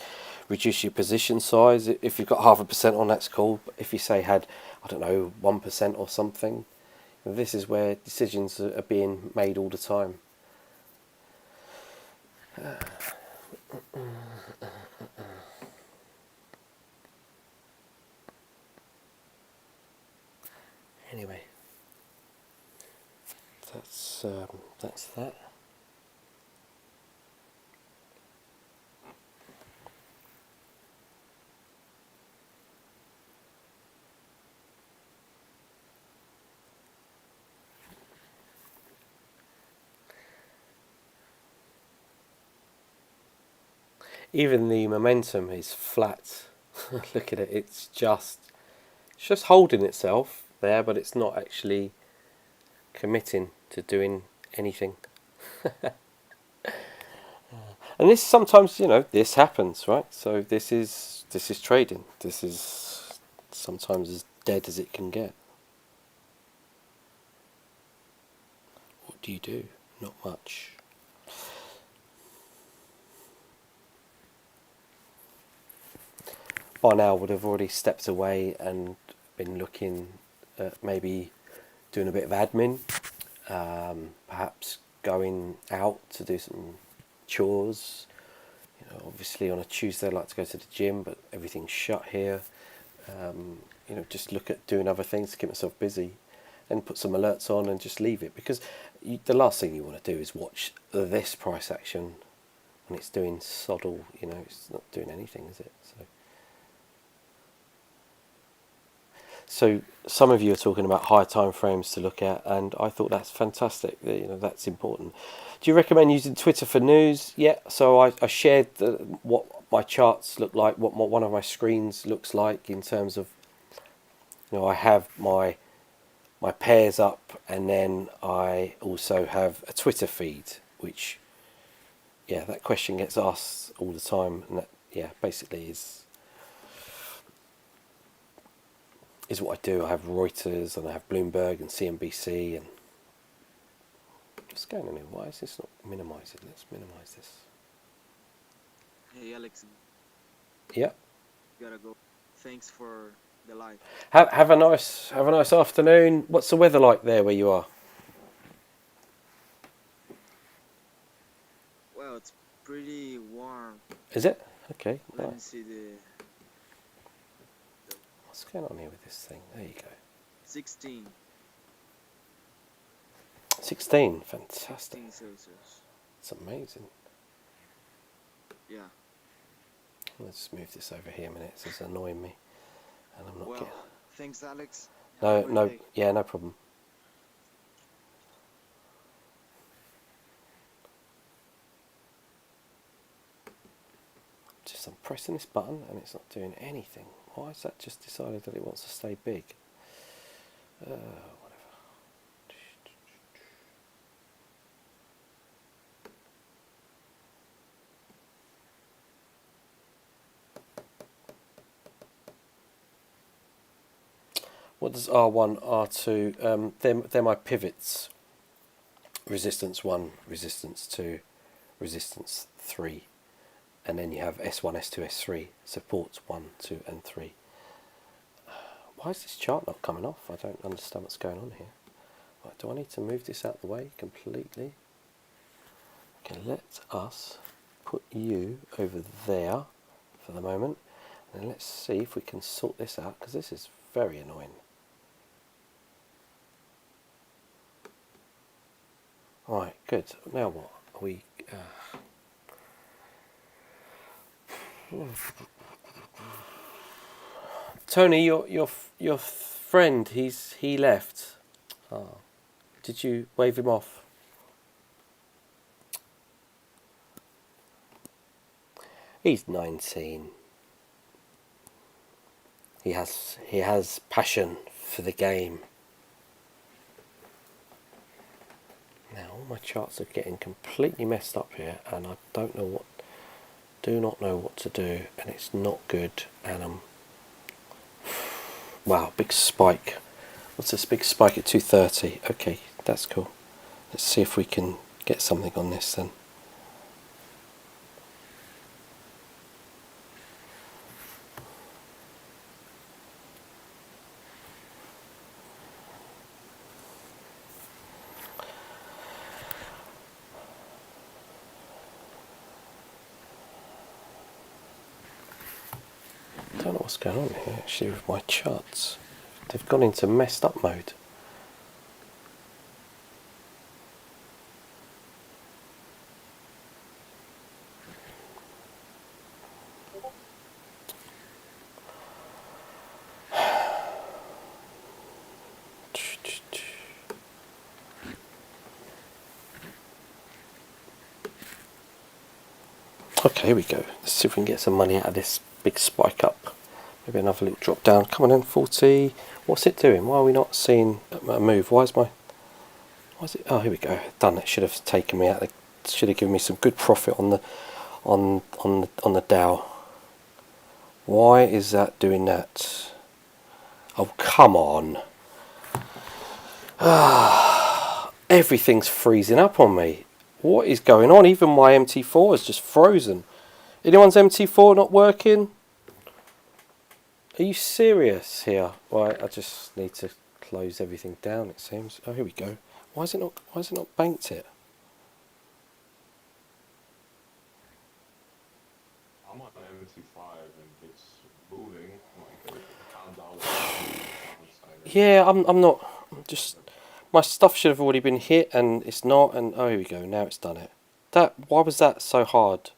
reduce your position size. If you've got 0.5% on, that's cool. But if you say had, I don't know, 1% or something, this is where decisions are being made all the time. Anyway, that's that. Even the momentum is flat. Look at it. It's just holding itself there, but it's not actually committing to doing anything. And this sometimes, you know, this happens, right? So this is trading. This is sometimes as dead as it can get. What do you do? Not much. By now would have already stepped away and been looking at maybe doing a bit of admin, perhaps going out to do some chores. You know, obviously on a Tuesday I like to go to the gym, but everything's shut here. You know, just look at doing other things to keep myself busy, and put some alerts on and just leave it, because the last thing you want to do is watch this price action when it's doing sod all. You know, it's not doing anything, is it? So some of you are talking about higher time frames to look at, and I thought that's fantastic. You know, that's important. Do you recommend using Twitter for news? Yeah. So I shared what my charts look like, what one of my screens looks like in terms of, you know, I have my pairs up, and then I also have a Twitter feed, which, yeah, that question gets asked all the time, and that, yeah, basically is what I do. I have Reuters and I have Bloomberg and CNBC, and what's going on here? Why is this not minimizing? Let's minimize this. Hey Alex, Yeah. gotta go. Thanks for the live. Have a nice afternoon. What's the weather like there where you are? Well, it's pretty warm. Is it? Okay. Let me Right. see the What's going on here with this thing? There you go. 16. 16. Fantastic. 16 Celsius. It's amazing. Yeah. Let's just move this over here a minute. This is annoying me, and I'm not Well, getting. thanks Alex. No, Have a great no, day. yeah, no problem. Just I'm pressing this button and it's not doing anything. Why has that just decided that it wants to stay big? Whatever. What does R1, R2? They're my pivots. Resistance 1, resistance 2, resistance 3. And then you have S1, S2, S3, supports 1, 2 and 3. Why is this chart not coming off? I don't understand what's going on here. Right, do I need to move this out of the way completely? Okay, let us put you over there for the moment. And let's see if we can sort this out, because this is very annoying. Right, good. Now what? Are we... Tony, your friend, he left. Oh, did you wave him off? He's 19. He has passion for the game. Now all my charts are getting completely messed up here, and I do not know what to do, and it's not good. And wow, big spike. What's this big spike at 230? Okay, that's cool. Let's see if we can get something on this then. I don't know what's going on here actually with my charts. They've gone into messed up mode. Okay, here we go. Let's see if we can get some money out of this big spike up. Maybe another little drop down. Come on in, 40. What's it doing? Why are we not seeing a move? Why is it? Oh, here we go. Done. It should have taken me out. Should have given me some good profit on the Dow. Why is that doing that? Oh, come on. Everything's freezing up on me. What is going on? Even my MT4 is just frozen. Anyone's MT4 not working? Are you serious here? Right, I just need to close everything down, it seems. Oh, here we go. Why is it not banked it? I'm on MT5 and it's moving like a $10. Yeah, I'm not. I'm just, my stuff should have already been hit, and it's not. And oh, here we go. Now it's done it. Why was that so hard?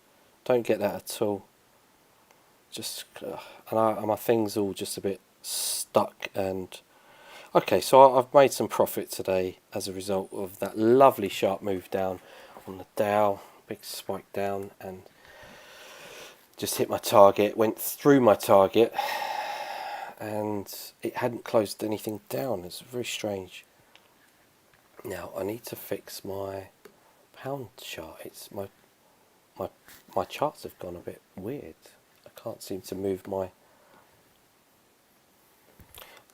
Don't get that at all. Just and my things all just a bit stuck. And okay, so I've made some profit today as a result of that lovely sharp move down on the Dow. Big spike down and just hit my target. Went through my target. And it hadn't closed anything down. It's very strange. Now I need to fix my pound chart. It's my charts have gone a bit weird. I can't seem to move my.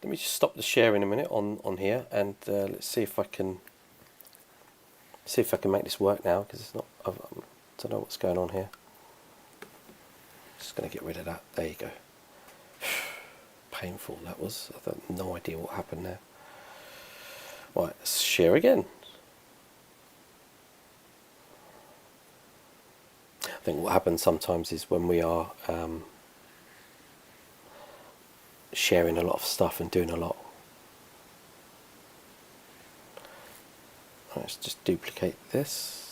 Let me just stop the share in a minute on here, and let's see if I can make this work now, because it's not. I don't know what's going on here. Just going to get rid of that. There you go. Painful that was. I have no idea what happened there. Right, let's share again. I think what happens sometimes is when we are sharing a lot of stuff and doing a lot. Let's just duplicate this.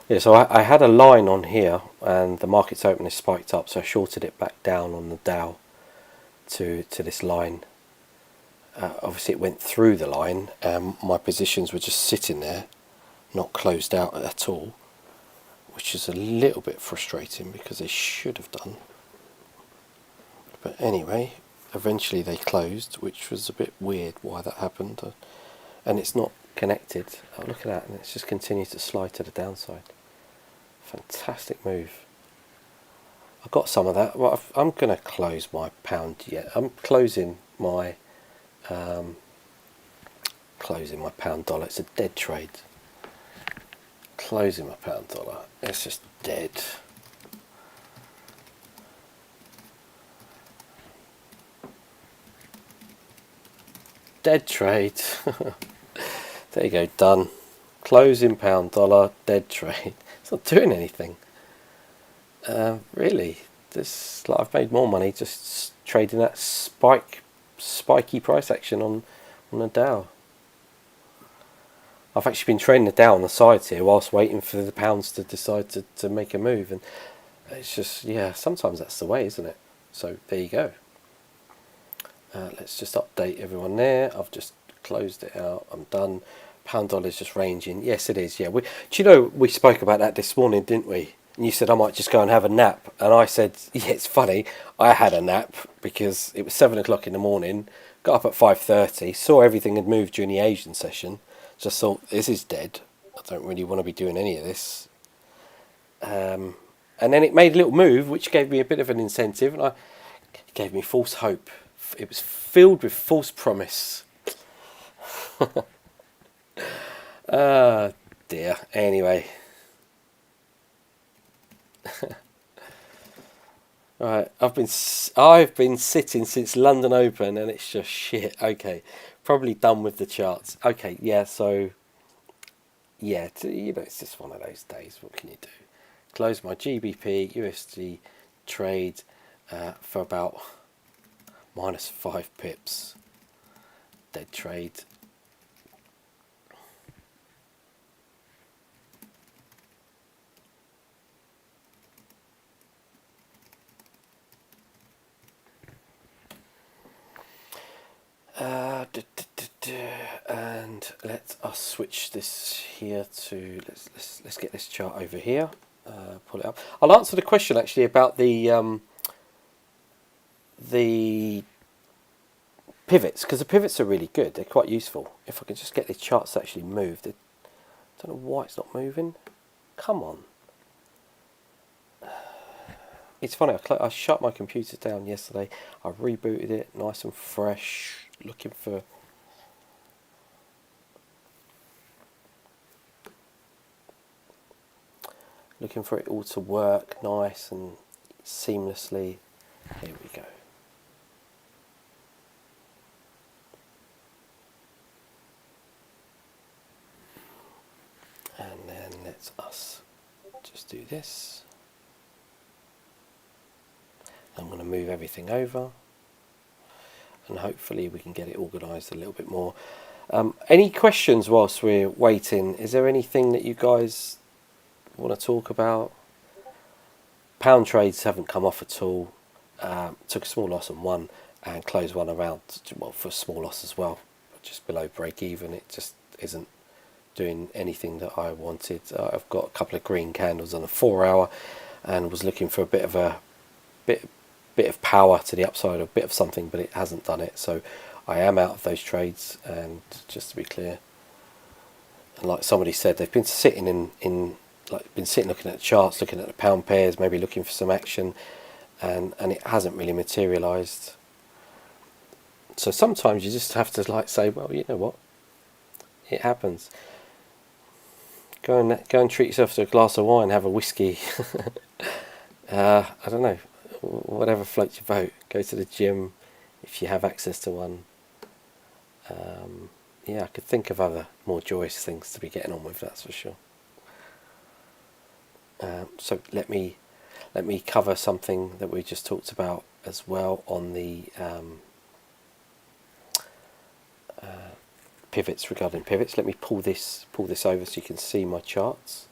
Yeah, so I had a line on here, and the market's open is spiked up, so I shorted it back down on the Dow to this line. Obviously it went through the line, my positions were just sitting there, not closed out at all, which is a little bit frustrating because they should have done. But anyway, eventually they closed, which was a bit weird why that happened. And it's not connected. Oh, look at that, and it's just continued to slide to the downside. Fantastic move. I got some of that. Well, I'm going to close my pound yet. I'm closing my pound dollar. It's a dead trade. Closing my pound dollar. It's just dead. Dead trade. There you go, done. Closing pound dollar, dead trade. It's not doing anything. Really, this, like, I've made more money just trading that spiky price action on the Dow. I've actually been trading the Dow on the sides here whilst waiting for the pounds to decide to make a move, and it's just, yeah, sometimes that's the way, isn't it? So there you go. Let's just update everyone there. I've just closed it out. I'm done. Pound dollar is just ranging. Yes, it is. Yeah. Do you know, we spoke about that this morning, didn't we? And you said I might just go and have a nap, and I said, yeah, it's funny. I had a nap because it was 7 o'clock in the morning. Got up at 5:30. Saw everything had moved during the Asian session. Just thought, this is dead. I don't really want to be doing any of this. And then it made a little move, which gave me a bit of an incentive, and it gave me false hope. It was filled with false promise. Ah, dear. Anyway. Right, I've been sitting since London Open, and it's just shit. Okay, probably done with the charts. Okay, yeah. So, yeah, it's just one of those days. What can you do? Close my GBP USD trade for about -5 pips. Dead trade. And let us switch this here to let's get this chart over here. Pull it up. I'll answer the question actually about the pivots, because the pivots are really good. They're quite useful. If I can just get the charts to actually move. I don't know why it's not moving. Come on. It's funny. I shut my computer down yesterday. I rebooted it, nice and fresh. Looking for it all to work nice and seamlessly. Here we go. And then let's us just do this. I'm going to move everything over, and hopefully we can get it organised a little bit more. Any questions whilst we're waiting? Is there anything that you guys want to talk about? Pound trades haven't come off at all. Took a small loss on one and closed one around, well, for a small loss as well, just below break even. It just isn't doing anything that I wanted. I've got a couple of green candles on a 4 hour and was looking for a bit of power to the upside, a bit of something, but it hasn't done it. So I am out of those trades. And just to be clear, and like somebody said, they've been sitting been sitting looking at the charts, looking at the pound pairs, maybe looking for some action, and it hasn't really materialized. So sometimes you just have to say, well, you know what, it happens. Go and treat yourself to a glass of wine, have a whiskey. I don't know, whatever floats your boat. Go to the gym if you have access to one. Yeah, I could think of other more joyous things to be getting on with, that's for sure. So let me cover something that we just talked about as well on the pivots. Regarding pivots, let me pull this over so you can see my charts.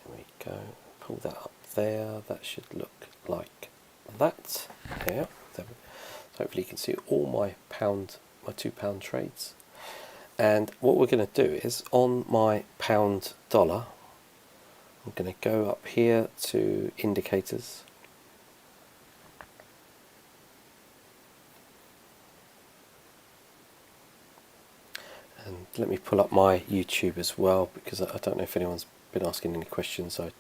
There we go. Pull that up there. That should look like that. Yeah. Hopefully you can see all my £2 trades. And what we're going to do is, on my pound dollar, I'm going to go up here to indicators. And let me pull up my YouTube as well, because I don't know if anyone's been asking any questions. I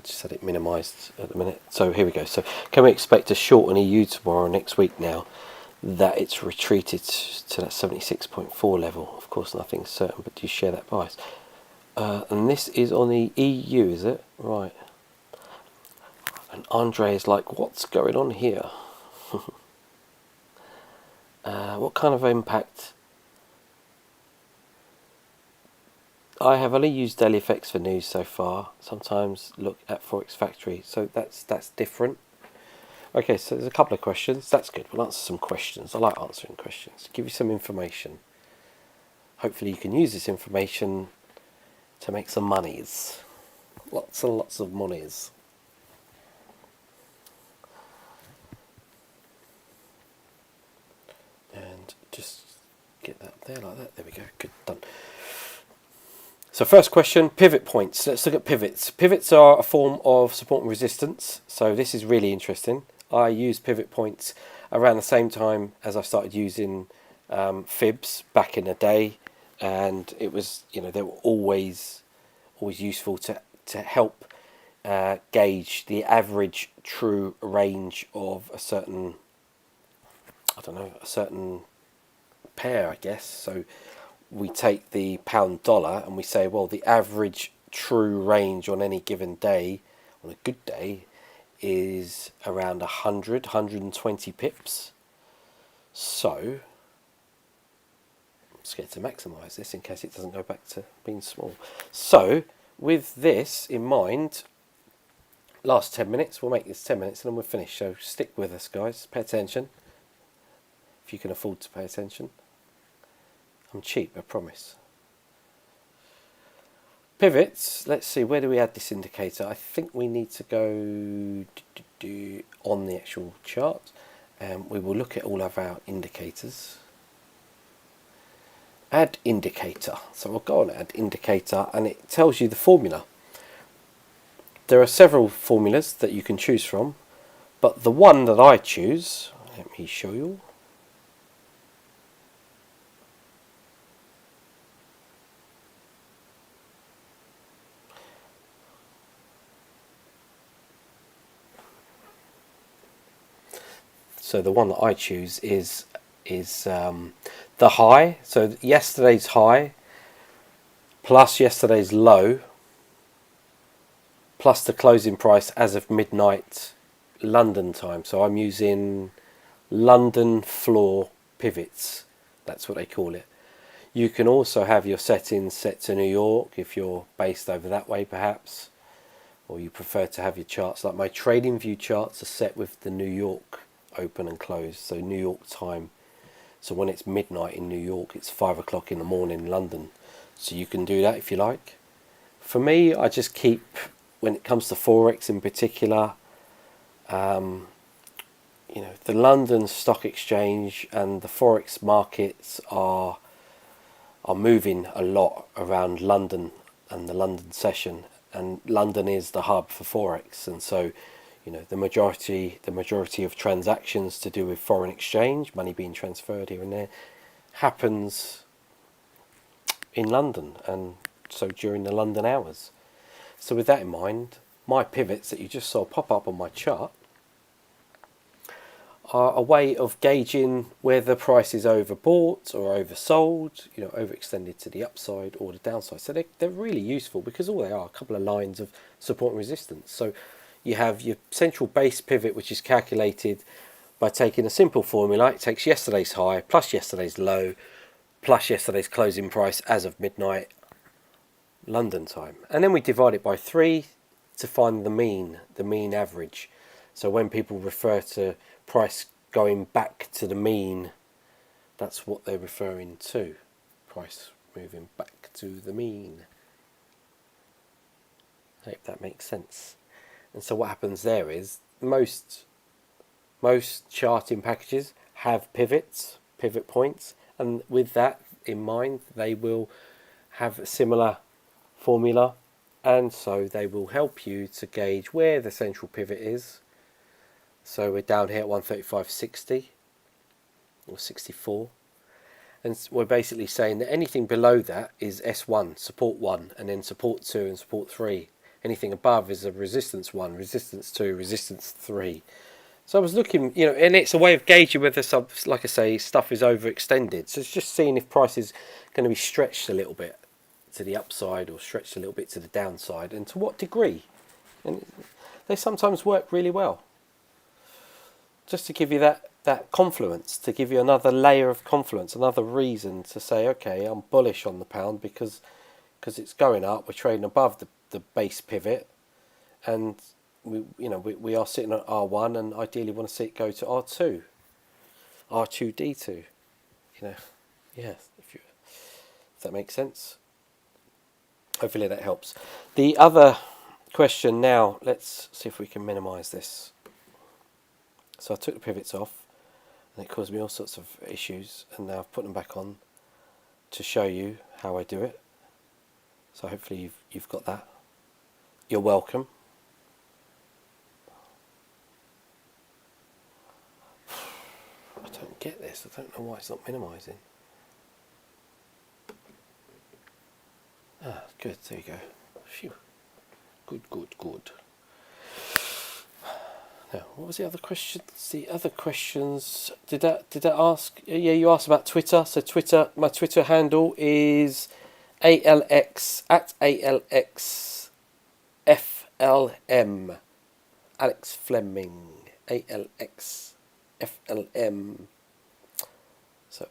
just had it minimised at the minute. So here we go. So can we expect a short on EU tomorrow or next week now that it's retreated to that 76.4 level? Of course, nothing's certain, but do you share that bias? And this is on the EU, is it? Right. And Andre is like, what's going on here? What kind of impact I have only used DailyFX for news so far. Sometimes look at Forex Factory, so that's different. Okay, so there's a couple of questions. That's good. We'll answer some questions. I like answering questions. Give you some information. Hopefully you can use this information to make some monies. Lots and lots of monies. And just get that there like that. There we go. Good, done. So first question, pivot points. Let's look at pivots. Pivots are a form of support and resistance. So this is really interesting. I used pivot points around the same time as I started using fibs back in the day, and it was, you know, they were always useful to help gauge the average true range of a certain, I don't know, a certain pair, I guess. So we take the pound dollar and we say, well, the average true range on any given day, on a good day, is around 120 pips. So let's get to maximize this in case it doesn't go back to being small. So with this in mind, last 10 minutes, we'll make this 10 minutes and then we'll finish. So stick with us, guys. Pay attention if you can afford to pay attention. I'm cheap, I promise. Pivots, let's see, where do we add this indicator? I think we need to go on the actual chart, and we will look at all of our indicators. Add indicator. So we'll go on add indicator, and it tells you the formula. There are several formulas that you can choose from, but the one that I choose, let me show you. So the one that I choose is the high. So yesterday's high plus yesterday's low plus the closing price as of midnight London time. So I'm using London floor pivots. That's what they call it. You can also have your settings set to New York if you're based over that way perhaps, or you prefer to have your charts, like my trading view charts are set with the New York open and close, so New York time. So when it's midnight in New York, it's 5 o'clock in the morning in London. So you can do that if you like. For me, I just keep, when it comes to Forex in particular, you know, the London Stock Exchange and the Forex markets are moving a lot around London and the London session, and London is the hub for Forex, and so, you know, the majority of transactions to do with foreign exchange, money being transferred here and there, happens in London, and so during the London hours. So with that in mind, my pivots that you just saw pop up on my chart are a way of gauging whether price is overbought or oversold, you know, overextended to the upside or the downside. So they're really useful because all they are a couple of lines of support and resistance. So you have your central base pivot, which is calculated by taking a simple formula. It takes yesterday's high plus yesterday's low plus yesterday's closing price as of midnight London time, and then we divide it by 3 to find the mean average. So when people refer to price going back to the mean, that's what they're referring to, price moving back to the mean. I hope that makes sense. And so what happens there is most charting packages have pivots, pivot points, and with that in mind they will have a similar formula, and so they will help you to gauge where the central pivot is. So we're down here at 135.60 or 64, and we're basically saying that anything below that is S1, support 1, and then support 2 and support 3. Anything above is a resistance 1, resistance 2, resistance 3. So I was looking, you know, and it's a way of gauging whether some, like I say, stuff is overextended. So it's just seeing if price is going to be stretched a little bit to the upside or stretched a little bit to the downside, and to what degree. And they sometimes work really well. Just to give you that confluence, to give you another layer of confluence, another reason to say, okay, I'm bullish on the pound because, because it's going up. We're trading above the base pivot, and we are sitting at R1, and ideally want to see it go to R2, R2D2. You know, yeah. If that makes sense. Hopefully that helps. The other question now, let's see if we can minimize this. So I took the pivots off, and it caused me all sorts of issues, and now I've put them back on to show you how I do it. So hopefully you've got that. You're welcome. I don't get this. I don't know why it's not minimizing. Ah, good. There you go. Phew. Good. Now, what was the other questions? The other questions. Did that ask? Yeah, you asked about Twitter. So Twitter, my Twitter handle is ALX FLM. Alex Fleming. ALX FLM. So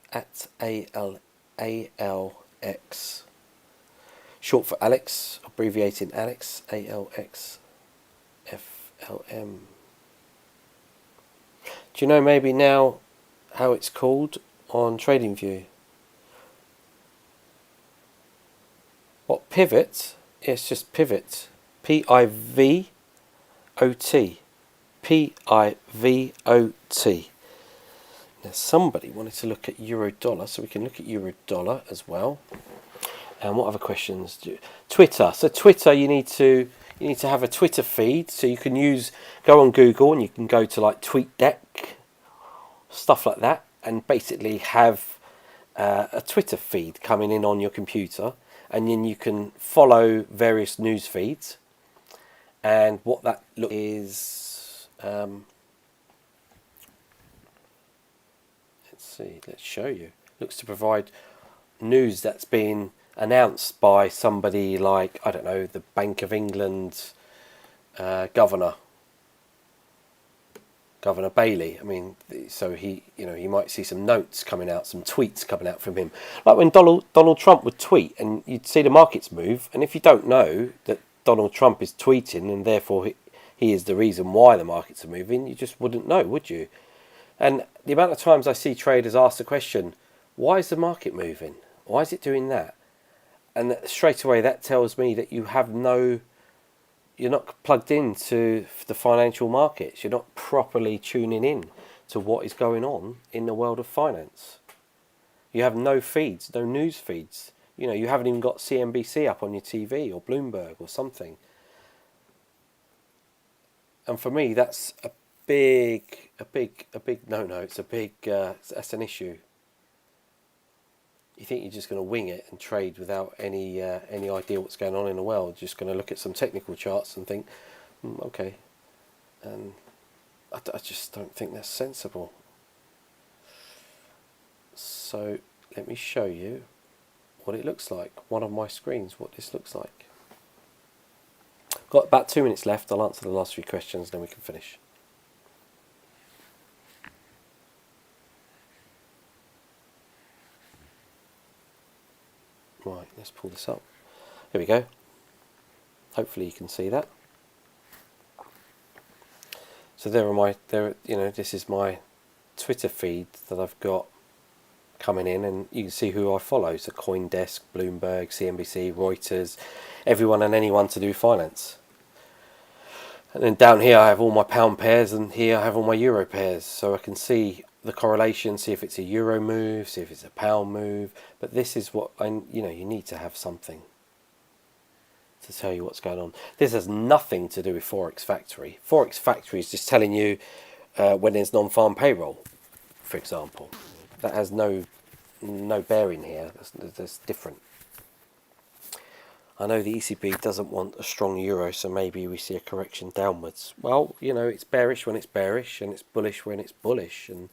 ALX. Short for Alex, abbreviating Alex, ALX FLM. Do you know maybe now how it's called on TradingView? What, pivot? It's just pivot. Pivot. Pivot. Now somebody wanted to look at euro dollar, so we can look at euro dollar as well. And what other questions? Twitter. So Twitter, you need to have a Twitter feed. So you can go on Google and you can go to like TweetDeck, stuff like that, and basically have a Twitter feed coming in on your computer, and then you can follow various news feeds. And what that look is, let's see, let's show you. Looks to provide news that's been announced by somebody like, I don't know, the Bank of England governor Bailey. I mean, so he might see some notes coming out, some tweets coming out from him. Like when Donald Trump would tweet, and you'd see the markets move, and if you don't know that Donald Trump is tweeting, and therefore he is the reason why the markets are moving, you just wouldn't know, would you? And the amount of times I see traders ask the question, why is the market moving? Why is it doing that? And straight away that tells me that you're not plugged into the financial markets. You're not properly tuning in to what is going on in the world of finance. You have no feeds, no news feeds. You haven't even got CNBC up on your TV or Bloomberg or something. And for me, that's a big no-no. It's that's an issue. You think you're just going to wing it and trade without any idea what's going on in the world. Just going to look at some technical charts and think, okay. And I just don't think that's sensible. So let me show you what it looks like. One of my screens, what this looks like. Got about 2 minutes left. I'll answer the last few questions, then we can finish. Right, let's pull this up. Here we go. Hopefully you can see that. So this is my Twitter feed that I've got coming in, and you can see who I follow. So CoinDesk, Bloomberg, CNBC, Reuters, everyone and anyone to do finance. And then down here I have all my pound pairs, and here I have all my euro pairs, so I can see the correlation, see if it's a euro move, see if it's a pound move. But this is what you need to have something to tell you what's going on. This has nothing to do with Forex Factory. Forex Factory is just telling you when there's non-farm payroll, for example. That has no bearing here. That's different. I know the ECB doesn't want a strong euro, so maybe we see a correction downwards. Well, it's bearish when it's bearish, and it's bullish when it's bullish. And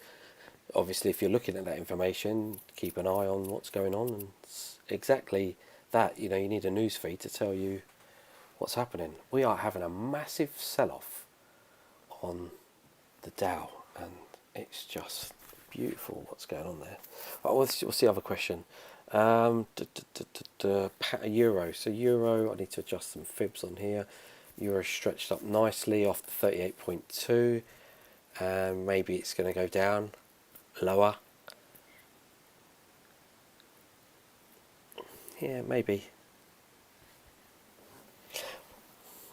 obviously, if you're looking at that information, keep an eye on what's going on. And it's exactly that. You need a news feed to tell you what's happening. We are having a massive sell-off on the Dow, and it's just beautiful what's going on there. Right, what's the other question? Euro. So euro, I need to adjust some fibs on here. Euro stretched up nicely off the 38.2, and maybe it's going to go down lower. Yeah, maybe.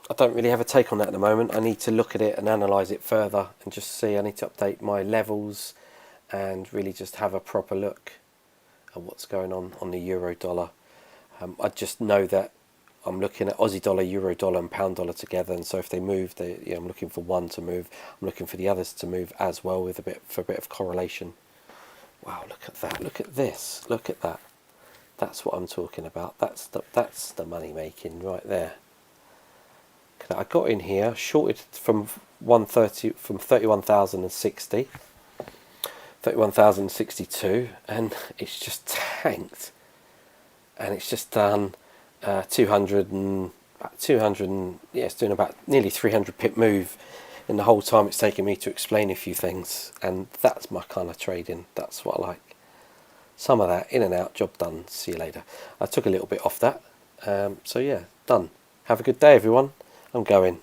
I don't really have a take on that at the moment. I need to look at it and analyse it further and just see. I need to update my levels and really just have a proper look at what's going on the euro dollar. I just know that I'm looking at Aussie dollar, euro dollar and pound dollar together, and so if they move, I'm looking for one to move. I'm looking for the others to move as well with a bit of correlation. Wow, look at that! Look at this! Look at that! That's what I'm talking about. That's the money making right there. I got in here shorted from 130 from 31,060, 31,062, and it's just tanked, and it's just done 200 and yeah, it's doing about nearly 300 pip move in the whole time it's taken me to explain a few things, and that's my kind of trading. That's what I like. Some of that, in and out, job done, see you later. I took a little bit off that, so yeah, done. Have a good day everyone. I'm going.